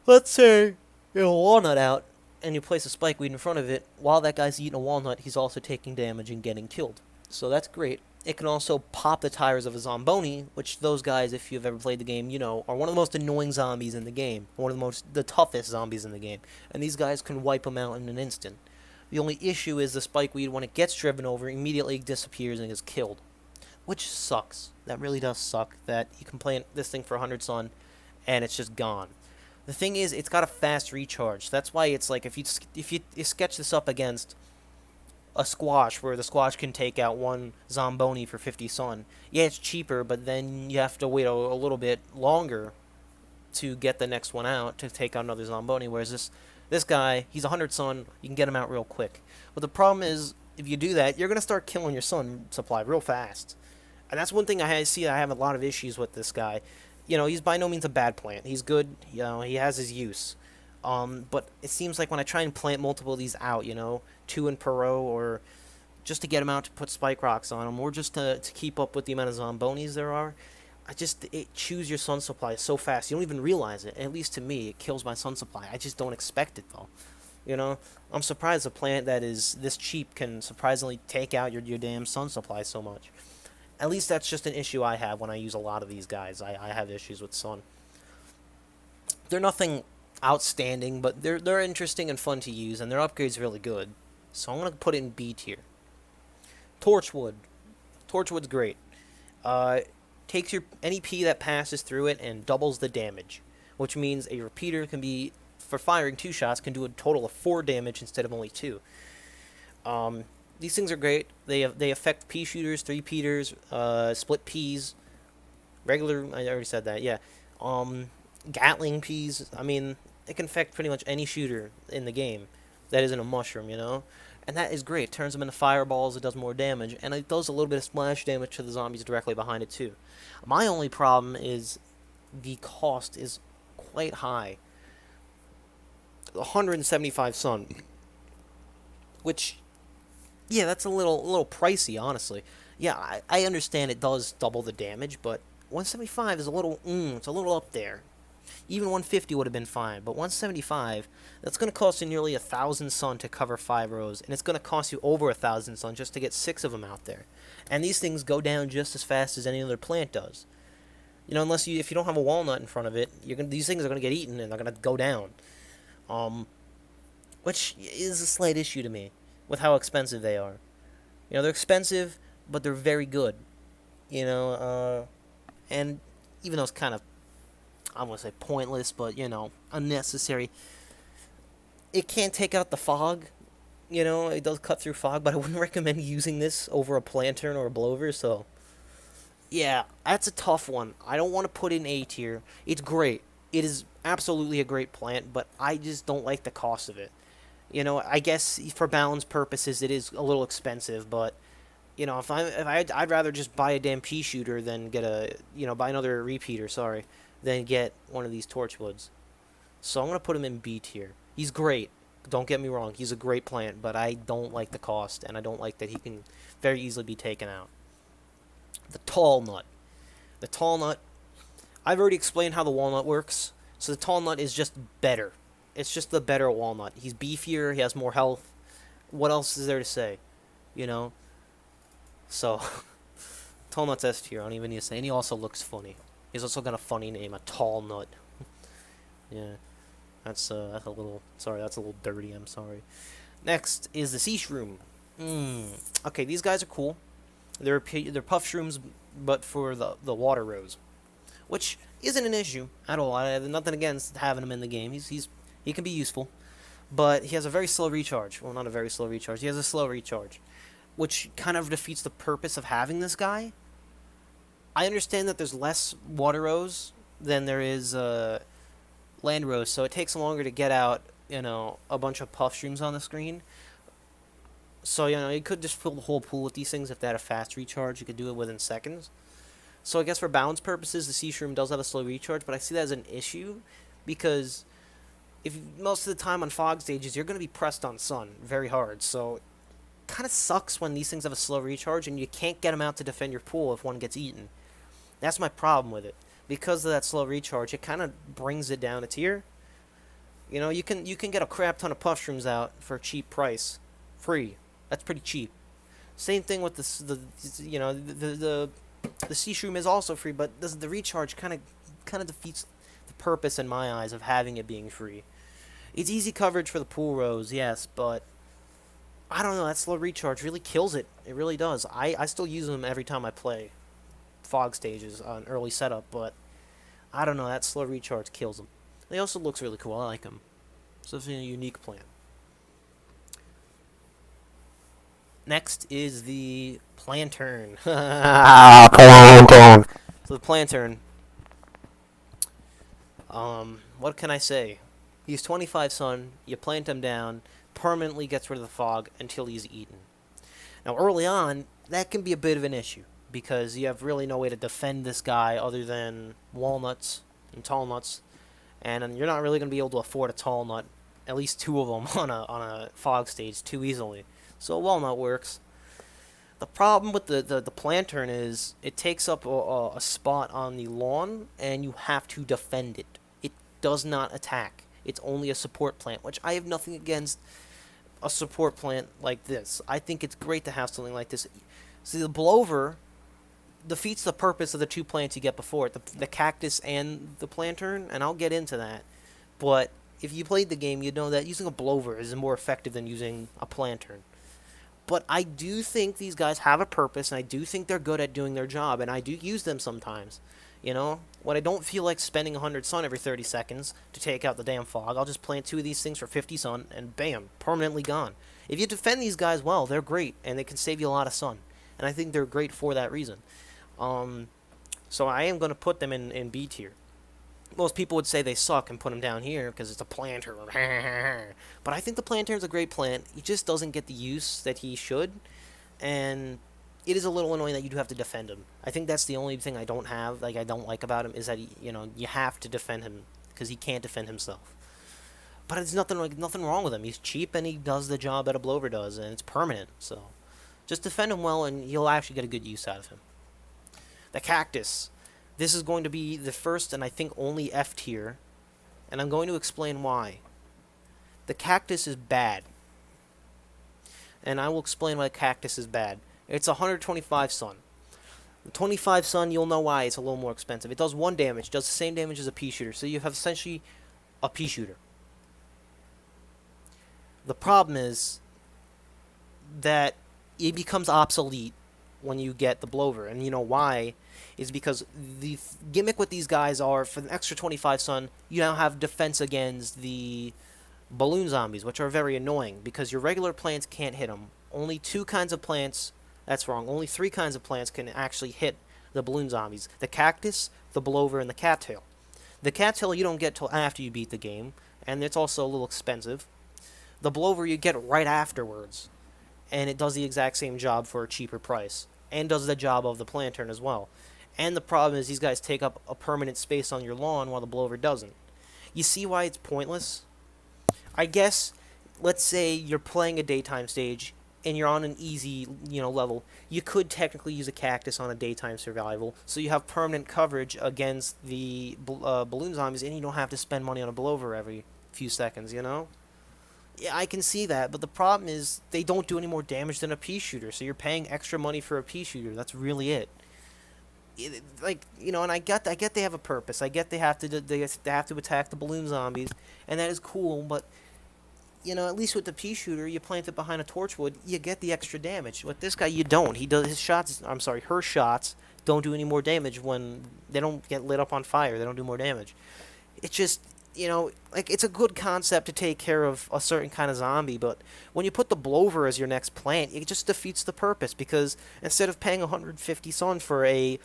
let's say you have a walnut out, and you place a spikeweed in front of it. While that guy's eating a walnut, he's also taking damage and getting killed. So that's great. It can also pop the tires of a zomboni, which those guys, if you've ever played the game, you know, are one of the most annoying zombies in the game. One of the toughest zombies in the game. And these guys can wipe them out in an instant. The only issue is the spikeweed, when it gets driven over, immediately disappears and is killed. Which sucks. That really does suck, that you can plant this thing for 100 sun, and it's just gone. The thing is, it's got a fast recharge. That's why it's like, if you sketch this up against a squash, where the squash can take out one zomboni for 50 sun. Yeah, it's cheaper, but then you have to wait a little bit longer to get the next one out to take out another zomboni. Whereas this guy, he's 100 sun, you can get him out real quick. But the problem is, if you do that, you're gonna start killing your sun supply real fast. And that's one thing I have a lot of issues with this guy. You know, he's by no means a bad plant. He's good. You know, he has his use. But it seems like when I try and plant multiple of these out, you know, 2 in per row, or just to get them out to put spike rocks on them, or just to keep up with the amount of zombonis there are, it chews your sun supply so fast. You don't even realize it. At least to me, it kills my sun supply. I just don't expect it, though. You know, I'm surprised a plant that is this cheap can surprisingly take out your damn sun supply so much. At least that's just an issue I have when I use a lot of these guys. I have issues with sun. They're nothing outstanding, but they're interesting and fun to use, and their upgrade's really good. So I'm gonna put it in B tier. Torchwood. Torchwood's great. Takes your any P that passes through it and doubles the damage, which means a repeater can be, for firing 2 shots, can do a total of 4 damage instead of only 2. These things are great. They affect pea shooters, 3-peaters, split peas, regular. I already said that. Yeah. Gatling peas. I mean, it can affect pretty much any shooter in the game that isn't a mushroom, you know? And that is great. It turns them into fireballs, it does more damage, and it does a little bit of splash damage to the zombies directly behind it, too. My only problem is the cost is quite high. 175 sun. Which, yeah, that's a little pricey, honestly. Yeah, I understand it does double the damage, but 175 is it's a little up there. Even 150 would have been fine, but 175, that's going to cost you nearly 1,000 sun to cover 5 rows, and it's going to cost you over 1,000 sun just to get 6 of them out there. And these things go down just as fast as any other plant does. You know, if you don't have a walnut in front of it, these things are going to get eaten and they're going to go down. Which is a slight issue to me with how expensive they are. You know, they're expensive, but they're very good. You know, and even though it's kind of, I won't say pointless, but, you know, unnecessary. It can't take out the fog. You know, it does cut through fog, but I wouldn't recommend using this over a lantern or a blower, so. Yeah, that's a tough one. I don't want to put in A tier. It's great. It is absolutely a great plant, but I just don't like the cost of it. You know, I guess for balance purposes, it is a little expensive, but, you know, I'd rather just buy a damn pea shooter than buy another repeater, sorry, than get one of these torchwoods. So I'm going to put him in B tier. He's great. Don't get me wrong. He's a great plant, but I don't like the cost, and I don't like that he can very easily be taken out. The tall nut. The tall nut, I've already explained how the walnut works, so the tall nut is just better. It's just the better walnut. He's beefier, he has more health. What else is there to say? You know? So, tall nut's S tier, I don't even need to say. And he also looks funny. He's also got a funny name, a tall nut. Yeah. That's a little dirty, I'm sorry. Next is the sea shroom. Okay, these guys are cool. They're puff shrooms, but for the water rose, which isn't an issue at all. I have nothing against having him in the game. He can be useful, but he has a very slow recharge. Well, not a very slow recharge. He has a slow recharge, which kind of defeats the purpose of having this guy. I understand that there's less water rose than there is land rose, so it takes longer to get out, you know, a bunch of puff shrooms on the screen. So, you could just fill the whole pool with these things if they had a fast recharge. You could do it within seconds. So I guess for balance purposes, the Sea Shroom does have a slow recharge, but I see that as an issue because if most of the time on fog stages, you're going to be pressed on sun very hard. So it kind of sucks when these things have a slow recharge and you can't get them out to defend your pool if one gets eaten. That's my problem with it. Because of that slow recharge, it kind of brings it down a tier. You can get a crap ton of puff shrooms out for a cheap price, free. That's pretty cheap. Same thing with the sea shroom is also free, but the recharge kind of defeats the purpose in my eyes of having it being free. It's easy coverage for the pool rows, yes, but I don't know. That slow recharge really kills it. It really does. I still use them every time I play fog stages on early setup, but I don't know. That slow recharge kills them. They also looks really cool. I like them. So it's a unique plant. Next is the Plantern. Plantain. So the Plantern. What can I say? He's 25 sun. You plant him down, permanently gets rid of the fog until he's eaten. Now, early on, that can be a bit of an issue because you have really no way to defend this guy other than walnuts and tall nuts, and you're not really going to be able to afford a tall nut, at least two of them on a fog stage too easily. So a walnut works. The problem with the Plantern is it takes up a spot on the lawn, and you have to defend it. It does not attack. It's only a support plant, which I have nothing against a support plant like this. I think it's great to have something like this. See, the Blover defeats the purpose of the two plants you get before it, the Cactus and the Plantern, and I'll get into that. But if you played the game, you'd know that using a Blover is more effective than using a Plantern. But I do think these guys have a purpose, and I do think they're good at doing their job, and I do use them sometimes. When I don't feel like spending 100 sun every 30 seconds to take out the damn fog, I'll just plant two of these things for 50 sun, and bam, permanently gone. If you defend these guys well, they're great, and they can save you a lot of sun. And I think they're great for that reason. So I am going to put them in B tier. Most people would say they suck and put them down here because it's a planter. But I think the planter is a great plant. He just doesn't get the use that he should, and it is a little annoying that you do have to defend him. I think that's the only thing I don't like about him is that you have to defend him because he can't defend himself. But it's nothing wrong with him. He's cheap and he does the job that a Blover does, and it's permanent. So just defend him well, and you'll actually get a good use out of him. The Cactus. This is going to be the first and I think only F tier, and I'm going to explain why. The Cactus is bad, and I will explain why the Cactus is bad. It's 125 sun. The 25 sun, you'll know why it's a little more expensive. It does 1 damage, does the same damage as a pea shooter, so you have essentially a pea shooter. The problem is that it becomes obsolete when you get the Blover, and you know why is because the gimmick with these guys are for the extra 25 sun, you now have defense against the balloon zombies, which are very annoying because your regular plants can't hit them. Only two kinds of plants, that's wrong, only three kinds of plants can actually hit the balloon zombies. The Cactus, the Blover, and the Cattail. The Cattail you don't get till after you beat the game, and it's also a little expensive. The Blover you get right afterwards, and it does the exact same job for a cheaper price, and does the job of the Plantern as well. And the problem is these guys take up a permanent space on your lawn while the Blover doesn't. You see why it's pointless? I guess, let's say you're playing a daytime stage and you're on an easy, level. You could technically use a Cactus on a daytime survival, so you have permanent coverage against the balloon zombies, and you don't have to spend money on a Blover every few seconds, Yeah, I can see that, but the problem is they don't do any more damage than a pea shooter, so you're paying extra money for a pea shooter. That's really it. And I get they have a purpose. I get they have to attack the balloon zombies, and that is cool. But at least with the pea shooter, you plant it behind a torchwood, you get the extra damage. With this guy, you don't. He does his shots. I'm sorry, her shots don't do any more damage when they don't get lit up on fire. They don't do more damage. It's just it's a good concept to take care of a certain kind of zombie, but when you put the Blover as your next plant, it just defeats the purpose because instead of paying 150 sun for a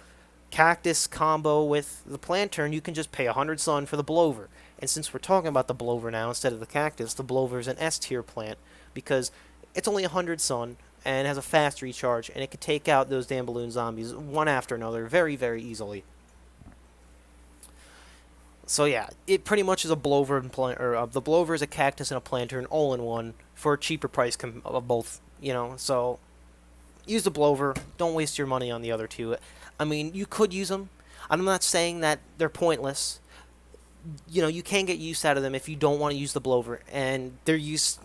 Cactus combo with the Plantern, you can just pay 100 sun for the Blover. And since we're talking about the Blover now instead of the Cactus, the Blover is an S tier plant because It's only 100 sun, and has a fast recharge, and it can take out those damn balloon zombies one after another very, very easily. So yeah, it pretty much is a blower and plant, or the blower is a cactus and a planter, and all in one for a cheaper price of both. So use the blower. Don't waste your money on the other two. I mean, you could use them. I'm not saying that they're pointless. You can get use out of them if you don't want to use the blower, and their use,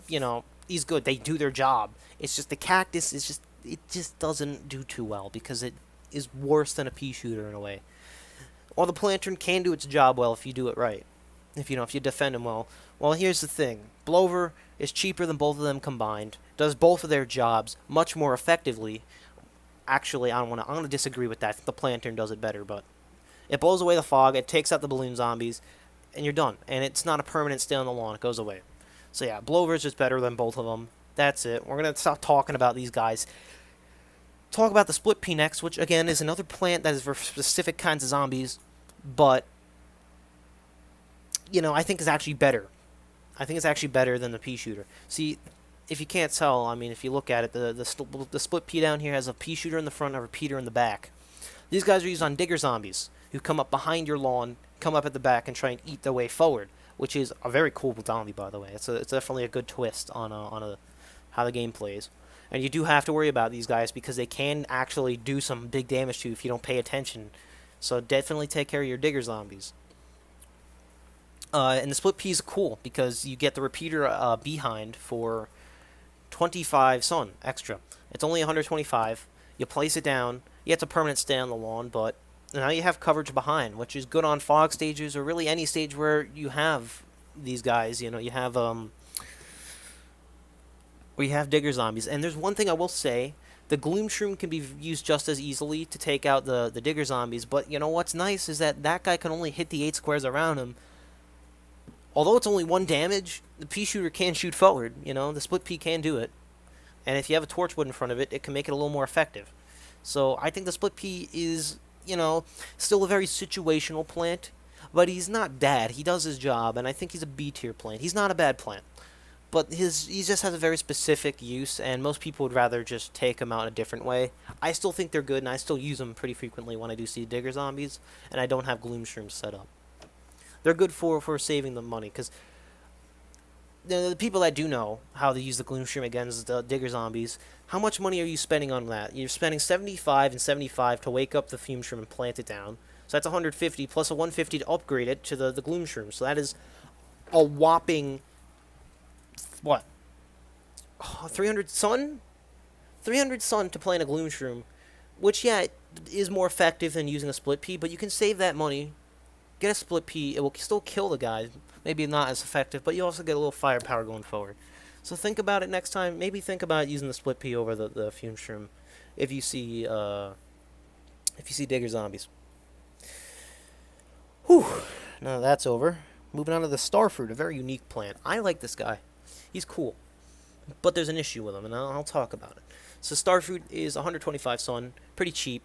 is good. They do their job. It's just the cactus is it just doesn't do too well because it is worse than a pea shooter in a way. While the planter can do its job well if you do it right. If you defend them well. Well, here's the thing. Blower is cheaper than both of them combined. Does both of their jobs much more effectively. Actually, I'm gonna disagree with that. The planter does it better, but it blows away the fog. It takes out the balloon zombies, and you're done. And it's not a permanent stay on the lawn. It goes away. So yeah, blower is just better than both of them. That's it. We're gonna stop talking about these guys. Talk about the split pea next, which again is another plant that is for specific kinds of zombies, but I think is actually better. I think it's actually better than the pea shooter. See, if you can't tell, I mean, if you look at it, the split pea down here has a pea shooter in the front and a repeater in the back. These guys are used on digger zombies who come up behind your lawn, come up at the back, and try and eat their way forward, which is a very cool zombie, by the way. It's definitely a good twist on how the game plays. And you do have to worry about these guys because they can actually do some big damage to you if you don't pay attention. So definitely take care of your digger zombies. And the split pea is cool because you get the repeater behind for 25 sun extra. It's only 125. You place it down. Yeah, it's a permanent stay on the lawn, but now you have coverage behind, which is good on fog stages or really any stage where you have these guys. You have where you have digger zombies. And there's one thing I will say. The gloom shroom can be used just as easily to take out the digger zombies, but what's nice is that guy can only hit the 8 squares around him. Although it's only 1 damage, the pea shooter can shoot forward. The split pea can do it. And if you have a torchwood in front of it, it can make it a little more effective. So I think the split pea is, still a very situational plant, but he's not bad. He does his job, and I think he's a B tier plant. He's not a bad plant. But he just has a very specific use, and most people would rather just take them out in a different way. I still think they're good, and I still use them pretty frequently when I do see digger zombies, and I don't have gloom shrooms set up. They're good for saving the money, because the people that do know how to use the gloom shroom against the digger zombies, how much money are you spending on that? You're spending 75 and 75 to wake up the fume shroom and plant it down. So that's 150 plus a 150 to upgrade it to the gloom shroom. So that is a whopping... What? 300 sun? 300 sun to plant a gloom shroom, which, yeah, is more effective than using a split pea, but you can save that money. Get a split pea. It will still kill the guy. Maybe not as effective, but you also get a little firepower going forward. So think about it next time. Maybe think about using the split pea over the fume shroom if you see digger zombies. Whew. Now that's over. Moving on to the starfruit, a very unique plant. I like this guy. He's cool. But there's an issue with him, and I'll talk about it. So starfruit is 125 sun, pretty cheap,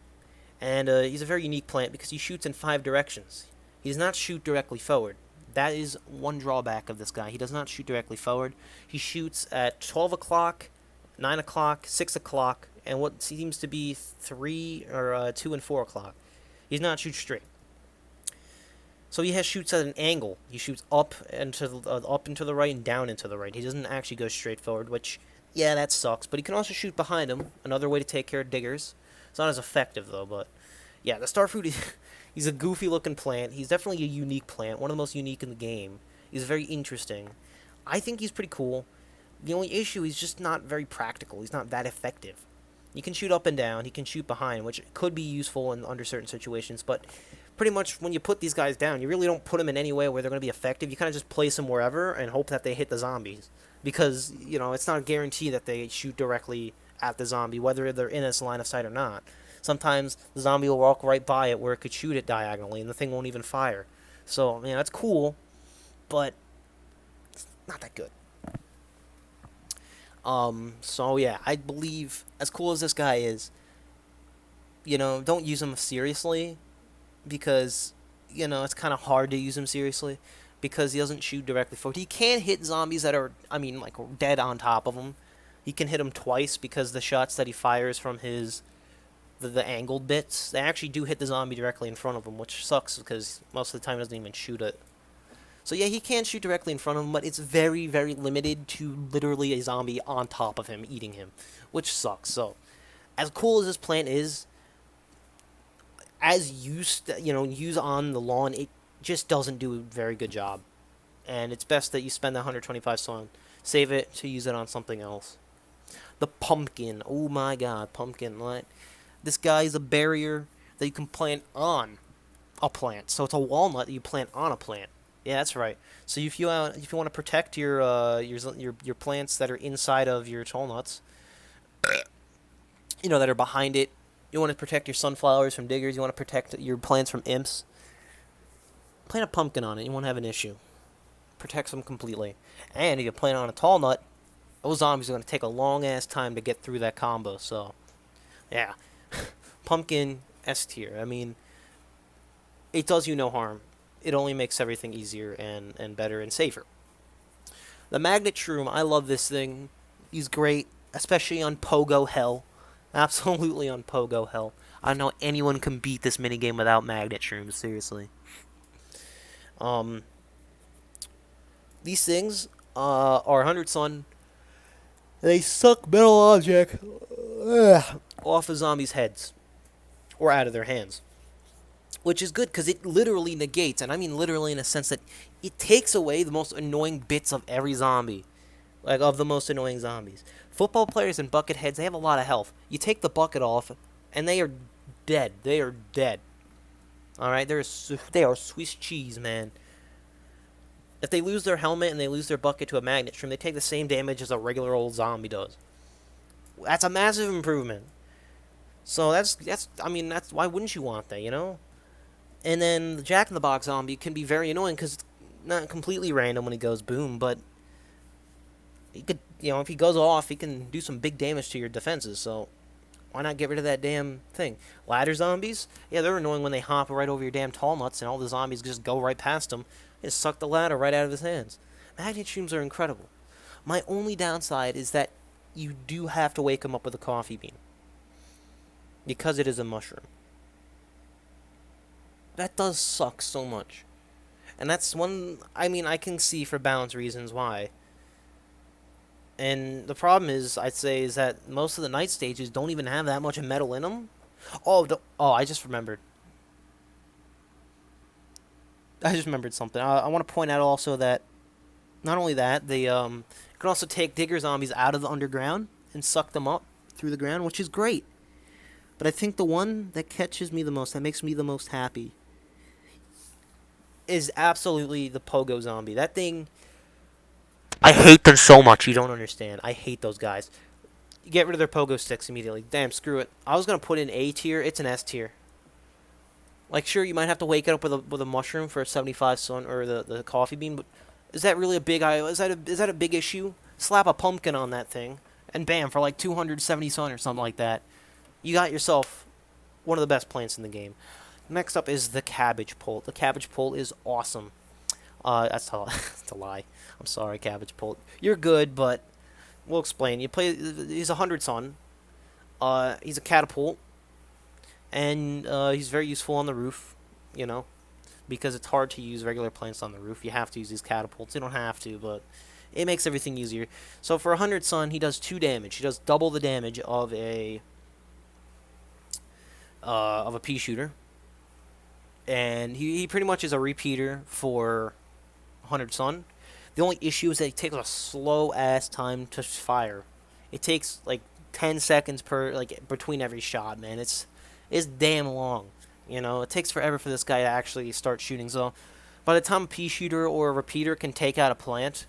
and he's a very unique plant because he shoots in 5 directions. He does not shoot directly forward. That is one drawback of this guy. He does not shoot directly forward. He shoots at 12 o'clock, 9 o'clock, 6 o'clock, and what seems to be 3 or 2 and 4 o'clock. He does not shoot straight. So he shoots at an angle. He shoots up and to the right and down into the right. He doesn't actually go straight forward, which, yeah, that sucks. But he can also shoot behind him. Another way to take care of diggers. It's not as effective, though, but... Yeah, the starfruit, he's a goofy-looking plant. He's definitely a unique plant. One of the most unique in the game. He's very interesting. I think he's pretty cool. The only issue, he's just not very practical. He's not that effective. He can shoot up and down. He can shoot behind, which could be useful under certain situations, but... Pretty much when you put these guys down, you really don't put them in any way where they're going to be effective. You kind of just place them wherever and hope that they hit the zombies. Because, it's not a guarantee that they shoot directly at the zombie, whether they're in its line of sight or not. Sometimes the zombie will walk right by it where it could shoot it diagonally and the thing won't even fire. So, that's cool, but it's not that good. So yeah, I believe, as cool as this guy is, don't use him seriously. Because, it's kind of hard to use him seriously. Because he doesn't shoot directly forward. He can hit zombies that are, dead on top of him. He can hit him twice because the shots that he fires from his the angled bits, they actually do hit the zombie directly in front of him, which sucks because most of the time he doesn't even shoot it. So yeah, he can shoot directly in front of him, but it's very, very limited to literally a zombie on top of him, eating him, which sucks. So, as cool as this plant is, as used, use on the lawn, it just doesn't do a very good job. And it's best that you spend the 125 on, save it to use it on something else. The pumpkin, oh my god, pumpkin, right? This guy is a barrier that you can plant on a plant. So it's a walnut that you plant on a plant. Yeah, that's right. So if you want to protect your plants that are inside of your walnuts, that are behind it, you want to protect your sunflowers from diggers. You want to protect your plants from imps. Plant a pumpkin on it. You won't have an issue. Protects them completely. And if you plant on a tall nut, those zombies are going to take a long ass time to get through that combo. So, yeah, pumpkin S tier. I mean, it does you no harm. It only makes everything easier and better and safer. The Magnet Shroom, I love this thing. He's great, especially on Pogo Hell. Absolutely on Pogo Hell. I don't know anyone can beat this minigame without Magnet Shrooms, seriously. These things are 100 Sun. They suck metal object off of zombies' heads. Or out of their hands. Which is good, because it literally negates, and I mean literally in a sense that it takes away the most annoying bits of every zombie. Like, of the most annoying zombies. Football players and bucket heads, they have a lot of health. You take the bucket off, and they are dead. They are dead. Alright, they are Swiss cheese, man. If they lose their helmet and they lose their bucket to a magnet shroom, they take the same damage as a regular old zombie does. That's a massive improvement. So that's why wouldn't you want that, And then the Jack-in-the-Box zombie can be very annoying because it's not completely random when he goes boom, but he could, if he goes off, he can do some big damage to your defenses, so why not get rid of that damn thing? Ladder zombies? Yeah, they're annoying when they hop right over your damn tall nuts and all the zombies just go right past them and suck the ladder right out of his hands. Magnet shrooms are incredible. My only downside is that you do have to wake him up with a coffee bean. Because it is a mushroom. That does suck so much. And that's one, I can see for balance reasons why. And the problem is, I'd say, is that most of the night stages don't even have that much metal in them. I just remembered. Something. I want to point out also that, not only that, they you can also take digger zombies out of the underground and suck them up through the ground, which is great. But I think the one that catches me the most, that makes me the most happy, is absolutely the Pogo Zombie. That thing, I hate them so much, you don't understand. I hate those guys. You get rid of their Pogo Sticks immediately. Damn, screw it. I was going to put in A tier, it's an S tier. Like, sure, you might have to wake it up with a mushroom for a 75 sun, or the coffee bean, but is that really a big, is that a big issue? Slap a pumpkin on that thing, and bam, for like 270 sun or something like that. You got yourself one of the best plants in the game. Next up is the Cabbage Pult. The Cabbage Pult is awesome. That's a lie. I'm sorry, Cabbage Pult. You're good, but we'll explain. He's 100 sun. He's a catapult, and he's very useful on the roof. Because it's hard to use regular plants on the roof. You have to use these catapults. You don't have to, but it makes everything easier. So for 100 sun, he does 2 damage. He does double the damage of a pea shooter, and he pretty much is a repeater for 100 sun. The only issue is that it takes a slow ass time to fire. It takes like 10 seconds between every shot, man. It's damn long. It takes forever for this guy to actually start shooting. So by the time a pea shooter or a repeater can take out a plant,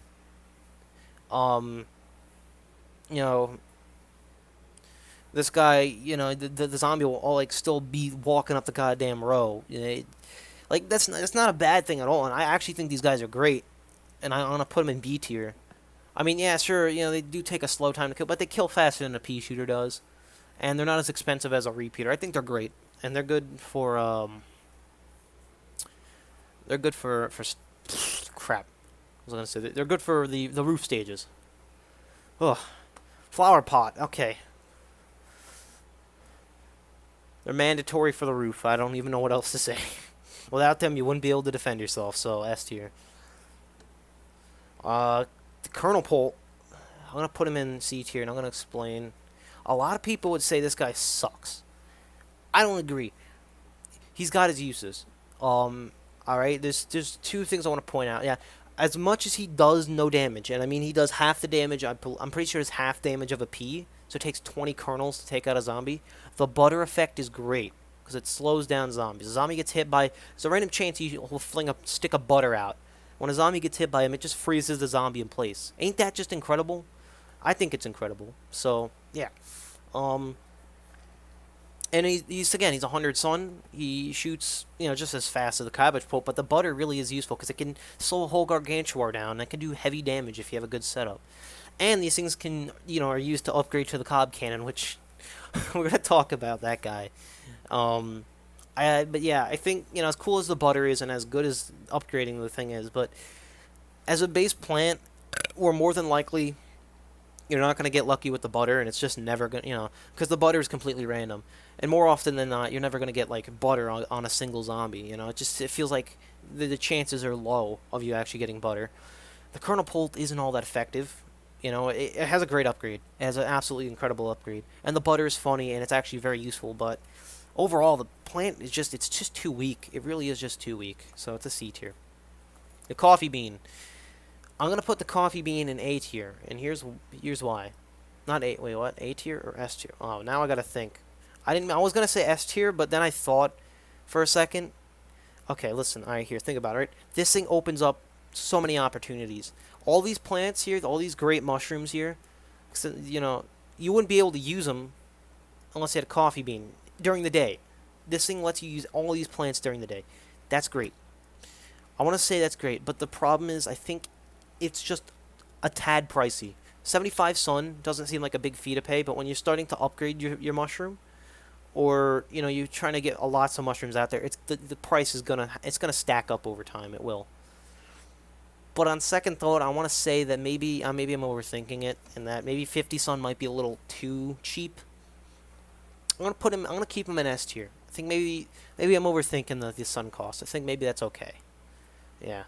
this guy, the zombie will all still be walking up the goddamn row. That's not a bad thing at all. And I actually think these guys are great, and I want to put them in B tier. Yeah, sure, they do take a slow time to kill, but they kill faster than a pea shooter does, and they're not as expensive as a repeater. I think they're great, and they're good for crap. I was gonna say they're good for the roof stages. Ugh. Flower pot. Okay. They're mandatory for the roof. I don't even know what else to say. Without them, you wouldn't be able to defend yourself, so S tier. The Colonel Pole, I'm going to put him in C tier, and I'm going to explain. A lot of people would say this guy sucks. I don't agree. He's got his uses. All right. There's two things I want to point out. Yeah, as much as he does no damage, and I mean he does half the damage. I'm pretty sure it's half damage of a P, so it takes 20 kernels to take out a zombie. The butter effect is great because it slows down zombies. A zombie gets hit by, there's a random chance he'll fling a stick of butter out. When a zombie gets hit by him, it just freezes the zombie in place. Ain't that just incredible? I think it's incredible. So yeah. Um, and he's again, he's a 100 sun. He shoots, just as fast as the cabbage pole, but the butter really is useful because it can slow a whole gargantuar down. And it can do heavy damage if you have a good setup. And these things can, are used to upgrade to the cob cannon, which we're gonna talk about that guy. Um, but yeah, I think as cool as the butter is and as good as upgrading the thing is, but as a base plant, we're more than likely you're not going to get lucky with the butter, and it's just never going to, because the butter is completely random. And more often than not, you're never going to get, like, butter on a single zombie, it feels like the chances are low of you actually getting butter. The Colonel Polt isn't all that effective. It has a great upgrade. It has an absolutely incredible upgrade. And the butter is funny, and it's actually very useful, but overall, the plant is it's just too weak. It really is just too weak, so it's a C tier. The coffee bean. I'm gonna put the coffee bean in A tier, and here's why. Not A. Wait, what? A tier or S tier? Oh, now I gotta think. I was gonna say S tier, but then I thought for a second. Okay, listen. All right, here. Think about it. Right? This thing opens up so many opportunities. All these plants here, all these great mushrooms here. You wouldn't be able to use them unless you had a coffee bean during the day. This thing lets you use all these plants during the day. That's great. I want to say that's great, but the problem is I think it's just a tad pricey. 75 sun doesn't seem like a big fee to pay, but when you're starting to upgrade your mushroom, or you're trying to get lots of mushrooms out there, the price is gonna stack up over time. It will. But on second thought, I want to say that maybe I'm overthinking it, and that maybe 50 sun might be a little too cheap. I'm gonna keep him in S tier. I think maybe I'm overthinking the sun cost. I think maybe that's okay. Yeah.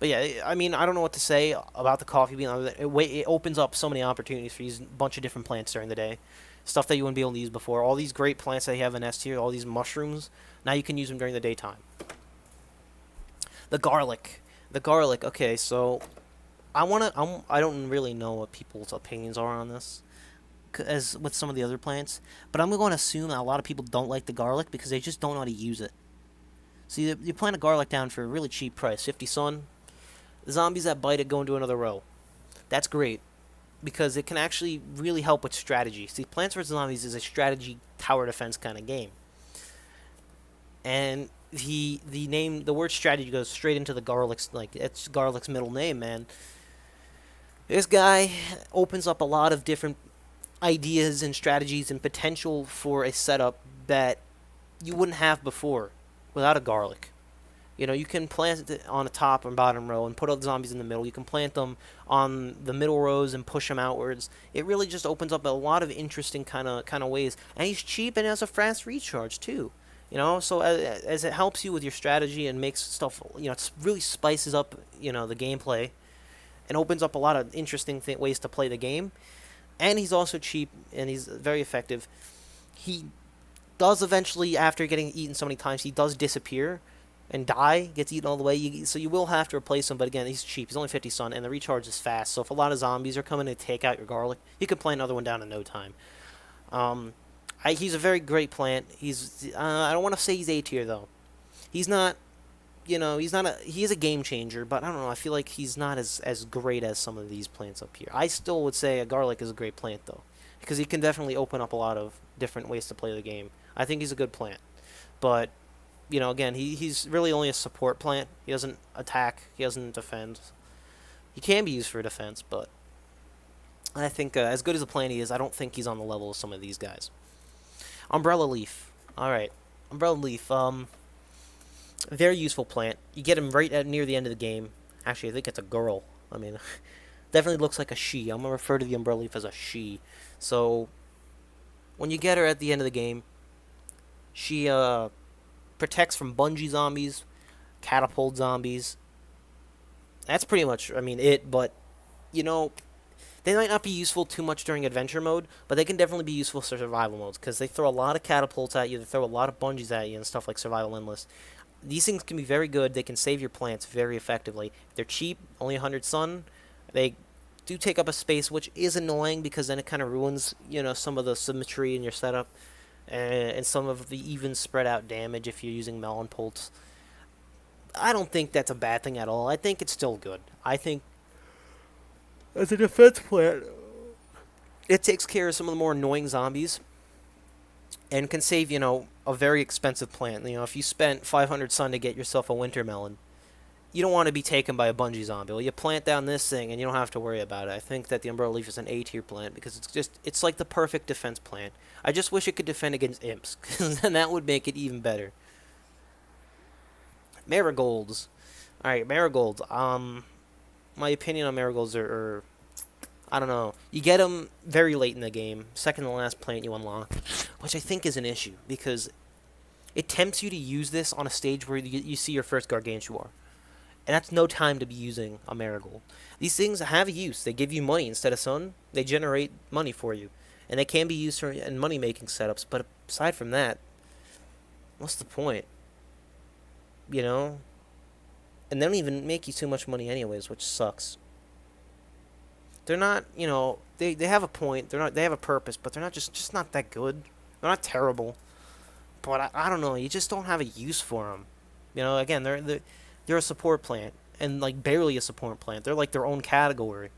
But yeah, I mean, I don't know what to say about the coffee bean. It opens up so many opportunities for using a bunch of different plants during the day. Stuff that you wouldn't be able to use before. All these great plants that you have in S tier, all these mushrooms, now you can use them during the daytime. The garlic. Okay, so I don't really know what people's opinions are on this, as with some of the other plants, but I'm going to assume that a lot of people don't like the garlic because they just don't know how to use it. So you plant a garlic down for a really cheap price, 50 sun. The zombies that bite it go into another row. That's great, because it can actually really help with strategy. See, Plants vs. Zombies is a strategy tower defense kind of game. And the word strategy goes straight into the garlic's, like, it's garlic's middle name, man. This guy opens up a lot of different ideas and strategies and potential for a setup that you wouldn't have before without a garlic. You can plant it on the top and bottom row and put all the zombies in the middle. You can plant them on the middle rows and push them outwards. It really just opens up a lot of interesting kind of ways. And he's cheap and has a fast recharge too. So as it helps you with your strategy and makes stuff, it really spices up, the gameplay and opens up a lot of interesting ways to play the game. And he's also cheap and he's very effective. He does eventually, after getting eaten so many times, he does disappear and die, gets eaten all the way. So you will have to replace him, but again, he's cheap. He's only 50 sun, and the recharge is fast. So if a lot of zombies are coming to take out your garlic, you can plant another one down in no time. He's a very great plant. I don't want to say he's A tier though. He's not. He is a game changer, but I don't know. I feel like he's not as great as some of these plants up here. I still would say a garlic is a great plant though, because he can definitely open up a lot of different ways to play the game. I think he's a good plant, but again, he's really only a support plant. He doesn't attack. He doesn't defend. He can be used for defense, but I think as good as a plant he is, I don't think he's on the level of some of these guys. Umbrella leaf. All right, umbrella leaf. Very useful plant. You get him right near the end of the game. Actually, I think it's a girl. I mean, Definitely looks like a she. I'm gonna refer to the Umbrella Leaf as a she. So when you get her at the end of the game, she protects from bungee zombies, catapult zombies. That's pretty much, I mean, it. But you know, they might not be useful too much during adventure mode, but they can definitely be useful for survival modes because they throw a lot of catapults at you. They throw a lot of bungees at you and stuff like Survival Endless. These things can be very good. They can save your plants very effectively. They're cheap, only 100 sun. They do take up a space, which is annoying because then it kind of ruins, some of the symmetry in your setup and some of the even spread out damage if you're using melon pults. I don't think that's a bad thing at all. I think it's still good. I think as a defense plant, it takes care of some of the more annoying zombies and can save, a very expensive plant. If you spent 500 sun to get yourself a winter melon, you don't want to be taken by a bungee zombie. Well, you plant down this thing and you don't have to worry about it. I think that the Umbrella Leaf is an A tier plant because it's like the perfect defense plant. I just wish it could defend against imps, because then that would make it even better. Marigolds. Alright, marigolds. My opinion on marigolds are I don't know. You get them very late in the game, second to the last plant you unlock, which I think is an issue because it tempts you to use this on a stage where you see your first gargantua. And that's no time to be using a marigold. These things have a use. They give you money instead of sun. They generate money for you. And they can be used in money-making setups. But aside from that, what's the point? You know? And they don't even make you too much money anyways, which sucks. They're not, they have a point. They have a purpose, but they're not just not that good. They're not terrible. But I don't know. You just don't have a use for them. Again, they're a support plant, and like barely a support plant. They're like their own category.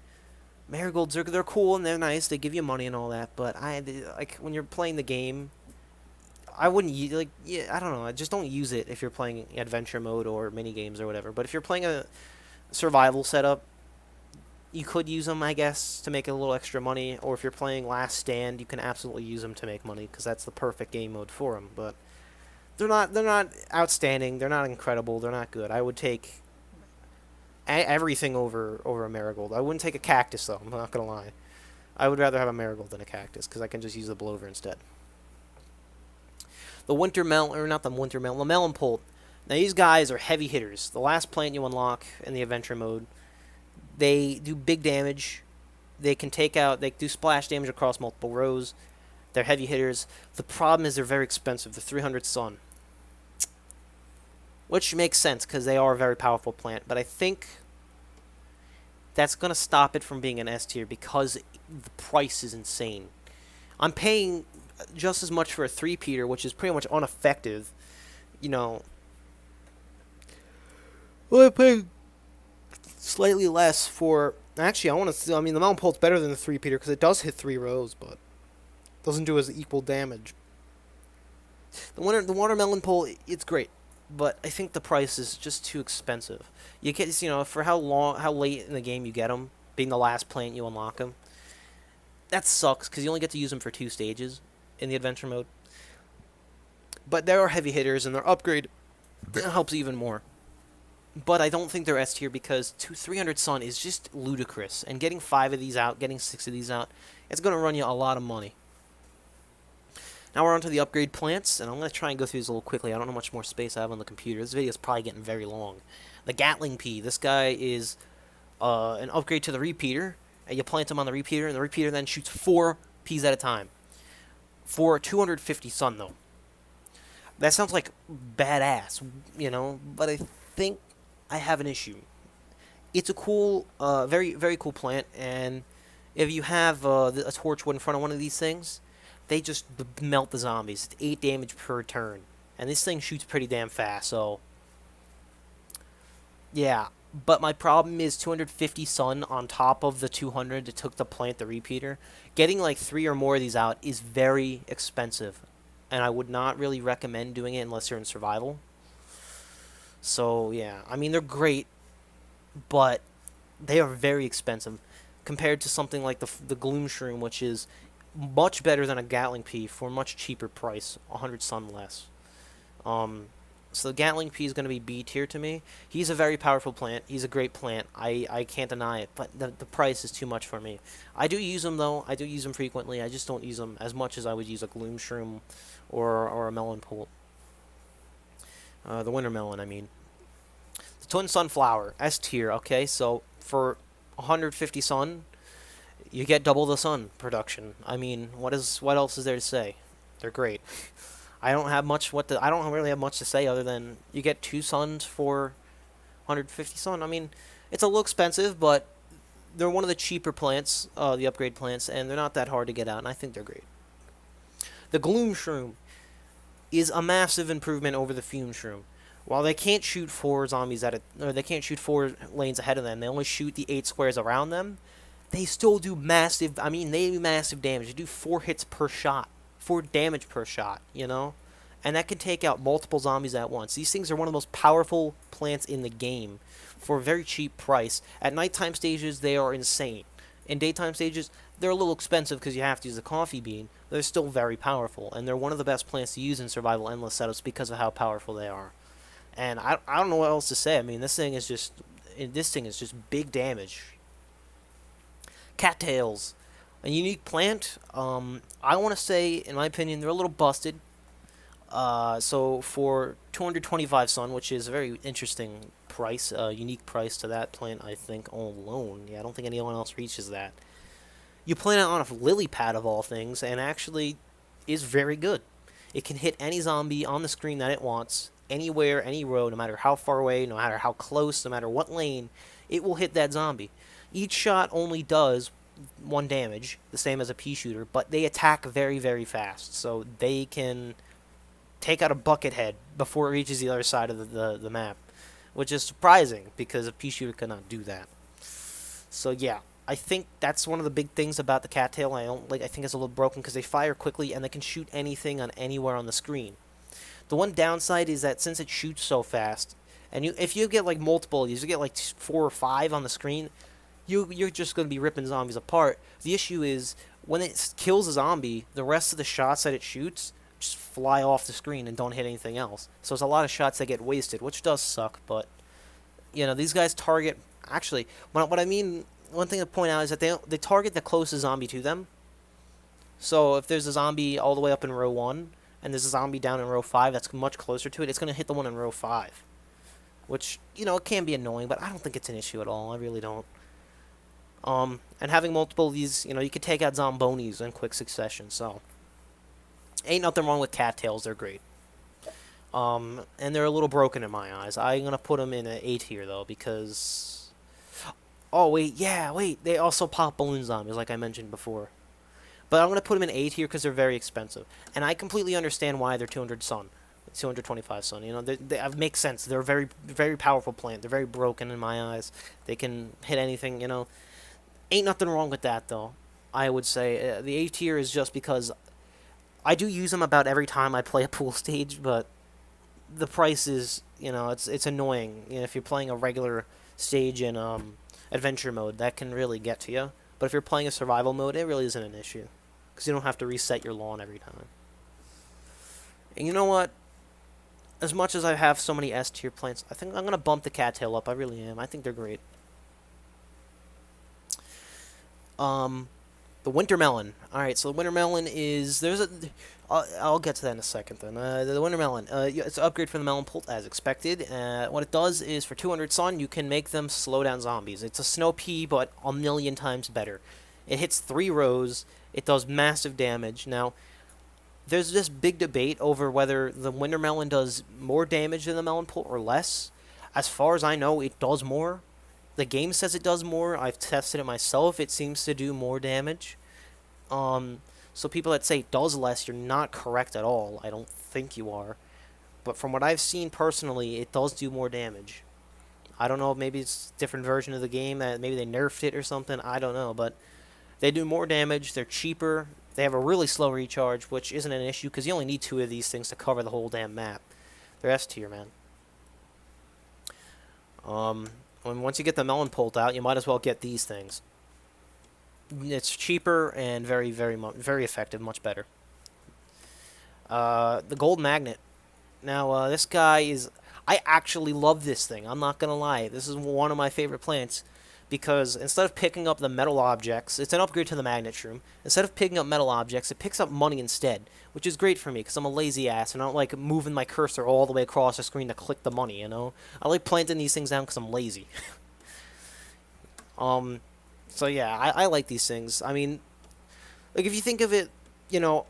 Marigolds they're cool and they're nice. They give you money and all that, but like when you're playing the game, I wouldn't I don't know. I just don't use it if you're playing adventure mode or mini games or whatever. But if you're playing a survival setup, you could use them, I guess, to make a little extra money. Or if you're playing Last Stand, you can absolutely use them to make money because that's the perfect game mode for them. But they're not outstanding. They're not incredible. They're not good. I would take everything over a marigold. I wouldn't take a cactus though. I'm not gonna lie. I would rather have a marigold than a cactus because I can just use the blower instead. The winter melon, or not the winter melon, the melon pult. Now these guys are heavy hitters. The last plant you unlock in the adventure mode, they do big damage. They do splash damage across multiple rows. They're heavy hitters. The problem is they're very expensive. They're 300 sun. Which makes sense because they are a very powerful plant. But I think that's going to stop it from being an S tier because the price is insane. I'm paying just as much for a 3-peater, which is pretty much ineffective. Well, I'm paying slightly less for... Actually, the Melon Pult's better than the 3-peater because it does hit 3 rows, but doesn't do as equal damage. The Watermelon Pole, it's great, but I think the price is just too expensive. You get, for how late in the game you get them, being the last plant you unlock them. That sucks because you only get to use them for 2 stages in the adventure mode. But there are heavy hitters, and their upgrade helps even more. But I don't think they're S tier because 300 sun is just ludicrous. And getting 5 of these out, getting 6 of these out, it's going to run you a lot of money. Now we're on to the upgrade plants, and I'm going to try and go through these a little quickly. I don't know how much more space I have on the computer. This video is probably getting very long. The Gatling Pea. This guy is an upgrade to the repeater. And you plant him on the repeater, and the repeater then shoots 4 peas at a time. For 250 sun, though. That sounds like badass, but I think I have an issue. It's a cool, very, very cool plant, and if you have a torchwood in front of one of these things, they just melt the zombies. It's 8 damage per turn. And this thing shoots pretty damn fast, so... Yeah. But my problem is 250 sun on top of the 200 it took to plant the repeater. Getting like 3 or more of these out is very expensive. And I would not really recommend doing it unless you're in survival. So, yeah. I mean, they're great, but they are very expensive compared to something like the Gloom Shroom, which is much better than a Gatling Pea for a much cheaper price, 100 sun less. So the Gatling Pea is going to be B tier to me. He's a very powerful plant. He's a great plant. I can't deny it, but the price is too much for me. I do use him though. I do use him frequently. I just don't use him as much as I would use a Gloom Shroom or a Melon Poult. The Winter Melon, I mean. The Twin Sunflower, S tier. Okay, so for 150 sun, you get double the sun production. I mean, what else is there to say? They're great. I don't really have much to say other than you get 2 suns for 150 sun. I mean, it's a little expensive, but they're one of the cheaper plants, the upgrade plants, and they're not that hard to get out, and I think they're great. The Gloom Shroom is a massive improvement over the Fume Shroom. While they can't shoot 4 zombies or they can't shoot 4 lanes ahead of them, they only shoot the 8 squares around them. They still do massive. I mean, they do massive damage. They do 4 hits per shot, 4 damage per shot. And that can take out multiple zombies at once. These things are one of the most powerful plants in the game for a very cheap price. At nighttime stages, they are insane. In daytime stages, they're a little expensive because you have to use a coffee bean. They're still very powerful, and they're one of the best plants to use in survival endless setups because of how powerful they are. And I don't know what else to say. I mean, this thing is just big damage. Cattails, a unique plant. I want to say, in my opinion, they're a little busted. So for 225 sun, which is a very interesting price, unique price to that plant, I think alone. Yeah, I don't think anyone else reaches that. You plant it on a lily pad of all things, and actually is very good. It can hit any zombie on the screen that it wants, anywhere, any row, no matter how far away, no matter how close, no matter what lane, it will hit that zombie. Each shot only does 1 damage, the same as a pea shooter, but they attack very, very fast, so they can take out a bucket head before it reaches the other side of the map, which is surprising because a pea shooter cannot do that. So yeah, I think that's one of the big things about the cattail. I think it's a little broken because they fire quickly and they can shoot anything on anywhere on the screen. The one downside is that since it shoots so fast, and if you get like multiple of these, you get like 4 or 5 on the screen, you're just going to be ripping zombies apart. The issue is when it kills a zombie, the rest of the shots that it shoots just fly off the screen and don't hit anything else. So it's a lot of shots that get wasted, which does suck. But these guys target. Actually, what I mean, one thing to point out is that they target the closest zombie to them. So if there's a zombie all the way up in row 1 and there's a zombie down in row 5 that's much closer to it, it's going to hit the one in row 5. Which, it can be annoying, but I don't think it's an issue at all. I really don't. And having multiple of these, you could take out zombonis in quick succession, so ain't nothing wrong with cattails. They're great. And they're a little broken in my eyes. I'm going to put them in an A tier, though, because... Oh, wait, they also pop balloon zombies, like I mentioned before. But I'm going to put them in A tier because they're very expensive. And I completely understand why they're 225 sun. They make sense. They're a very, very powerful plant. They're very broken in my eyes. They can hit anything, Ain't nothing wrong with that, though. I would say the A tier is just because I do use them about every time I play a pool stage, but the price is, it's annoying. If you're playing a regular stage in adventure mode, that can really get to you. But if you're playing a survival mode, it really isn't an issue because you don't have to reset your lawn every time. And you know what? As much as I have so many S tier plants, I think I'm gonna bump the cattail up. I really am. I think they're great. The winter melon. All right, so the winter melon is I'll get to that in a second. Then the winter melon. It's an upgrade from the melon poult as expected. What it does is for 200 sun, you can make them slow down zombies. It's a snow pea, but a million times better. It hits 3 rows. It does massive damage. Now, there's this big debate over whether the winter melon does more damage than the melon poult or less. As far as I know, it does more. The game says it does more. I've tested it myself. It seems to do more damage. So people that say it does less, you're not correct at all. I don't think you are. But from what I've seen personally, it does do more damage. I don't know, maybe it's a different version of the game, that maybe they nerfed it or something. I don't know, but they do more damage. They're cheaper. They have a really slow recharge, which isn't an issue because you only need 2 of these things to cover the whole damn map. They're S tier, man. Once you get the melon poult out, you might as well get these things. It's cheaper and very, very effective, much better. The gold magnet. Now, this guy is... I actually love this thing. I'm not going to lie. This is one of my favorite plants. Because instead of picking up the metal objects, it's an upgrade to the magnet shroom. Instead of picking up metal objects, it picks up money instead. Which is great for me, because I'm a lazy ass, and I don't like moving my cursor all the way across the screen to click the money, you know? I like planting these things down because I'm lazy. So yeah, I like these things. I mean, like, if you think of it, you know,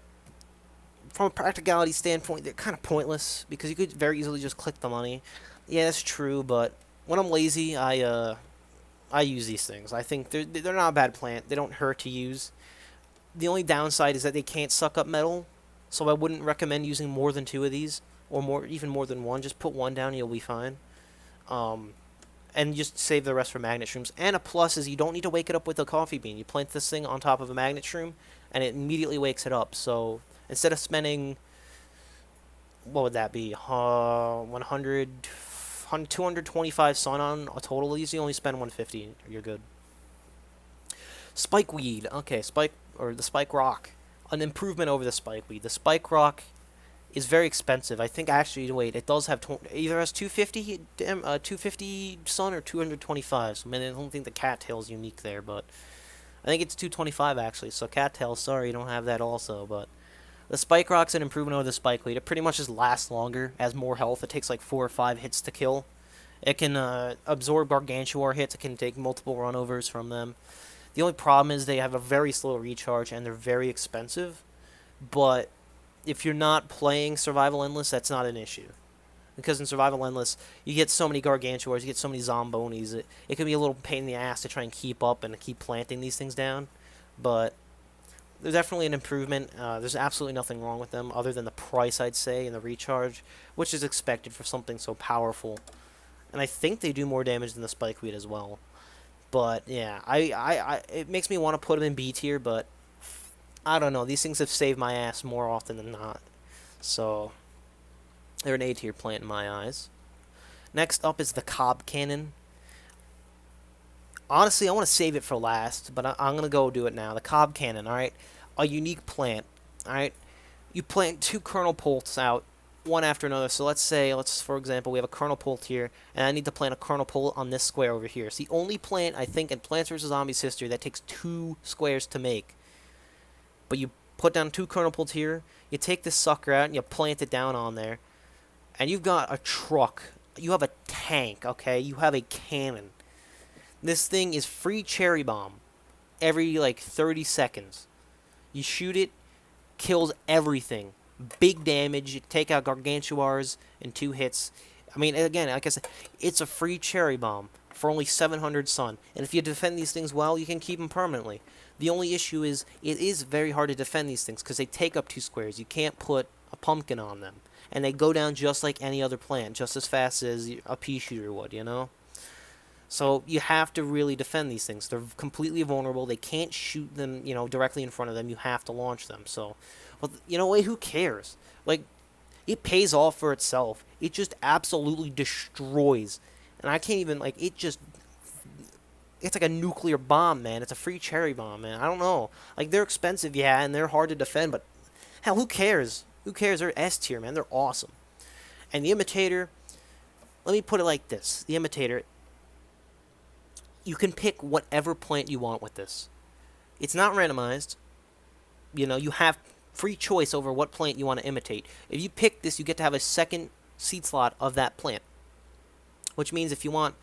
from a practicality standpoint, they're kind of pointless because you could very easily just click the money. Yeah, that's true, but when I'm lazy, I use these things. I think they're not a bad plant. They don't hurt to use. The only downside is that they can't suck up metal, so I wouldn't recommend using more than two of these, or even more than one. Just put one down, and you'll be fine. Um, and just save the rest for magnet shrooms. And a plus is you don't need to wake it up with a coffee bean. You plant this thing on top of a magnet shroom, and it immediately wakes it up. So instead of spending, what would that be, 100, 225 sun on a total of these, you only spend 150. You're good. Spikeweed. Okay, the spike rock. An improvement over the spikeweed. The spike rock is very expensive. I think actually, wait, it does have either has 250 sun or 225. So I mean, I don't think the cattail is unique there, but I think it's 225 actually. So cattail, sorry, you don't have that also. But the spike rock's an improvement over the spikeweed. It pretty much just lasts longer, has more health. It takes like 4 or 5 hits to kill. It can absorb gargantuar hits. It can take multiple runovers from them. The only problem is they have a very slow recharge and they're very expensive. But if you're not playing Survival Endless, that's not an issue. Because in Survival Endless, you get so many gargantuars, you get so many zombonis. It can be a little pain in the ass to try and keep up and keep planting these things down. But there's definitely an improvement. There's absolutely nothing wrong with them other than the price, I'd say, and the recharge, which is expected for something so powerful. And I think they do more damage than the Spikeweed as well. But yeah, it makes me want to put them in B tier, but I don't know. These things have saved my ass more often than not. So they're an A tier plant in my eyes. Next up is the Cob Cannon. Honestly, I want to save it for last, but I'm going to go do it now. The Cob Cannon, alright? A unique plant, alright? You plant 2 kernel pults out, one after another. So let's for example, we have a kernel pult here, and I need to plant a kernel pult on this square over here. It's the only plant, I think, in Plants vs. Zombies history that takes 2 squares to make. But you put down 2 kernel pults here, you take this sucker out, and you plant it down on there, and you've got a truck. You have a tank, okay? You have a cannon. This thing is free cherry bomb every, like, 30 seconds. You shoot it, kills everything. Big damage. You take out gargantuars in 2 hits. I mean, again, like I said, it's a free cherry bomb for only 700 sun. And if you defend these things well, you can keep them permanently. The only issue is, it is very hard to defend these things because they take up 2 squares. You can't put a pumpkin on them. And they go down just like any other plant, just as fast as a pea shooter would, you know? So you have to really defend these things. They're completely vulnerable. They can't shoot them, you know, directly in front of them. You have to launch them. So, well, you know what? Who cares? Like, it pays off for itself. It just absolutely destroys. And I can't even, like, it's like a nuclear bomb, man. It's a free cherry bomb, man. I don't know. Like, they're expensive, yeah, and they're hard to defend, but hell, who cares? Who cares? They're S tier, man. They're awesome. And the imitator, let me put it like this. The imitator, you can pick whatever plant you want with this. It's not randomized. You know, you have free choice over what plant you want to imitate. If you pick this, you get to have a second seed slot of that plant. Which means if you want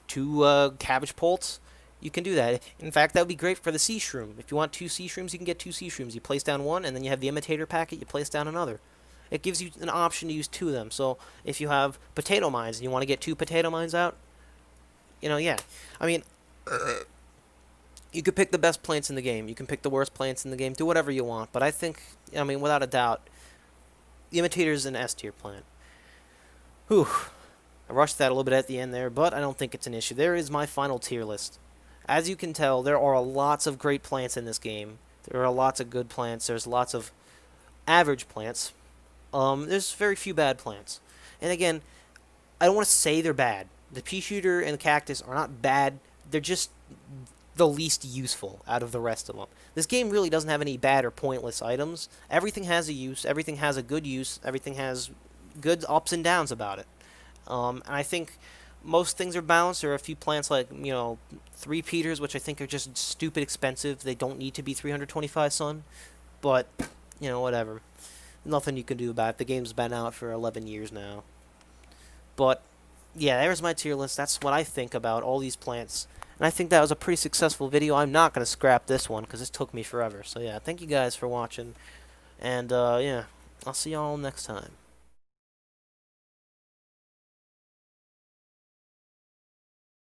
2 cabbage pults, you can do that. In fact, that would be great for the sea shroom. If you want 2 sea shrooms, you can get 2 sea shrooms. You place down one, and then you have the imitator packet, you place down another. It gives you an option to use 2 of them. So if you have potato mines and you want to get 2 potato mines out, you know, yeah. I mean, you could pick the best plants in the game. You can pick the worst plants in the game. Do whatever you want. But I think, I mean, without a doubt, the imitator is an S tier plant. Whew. I rushed that a little bit at the end there, but I don't think it's an issue. There is my final tier list. As you can tell, there are lots of great plants in this game. There are lots of good plants. There's lots of average plants. There's very few bad plants. And again, I don't want to say they're bad. The pea shooter and the cactus are not bad. They're just the least useful out of the rest of them. This game really doesn't have any bad or pointless items. Everything has a use. Everything has a good use. Everything has, good ups and downs about it. And I think most things are balanced. There are a few plants like, three Peters, which I think are just stupid expensive. They don't need to be 325 sun, but whatever. Nothing you can do about it. The game's been out for 11 years now. But yeah, there's my tier list. That's what I think about all these plants. And I think that was a pretty successful video. I'm not going to scrap this one because this took me forever. So yeah, thank you guys for watching. And yeah, I'll see y'all next time.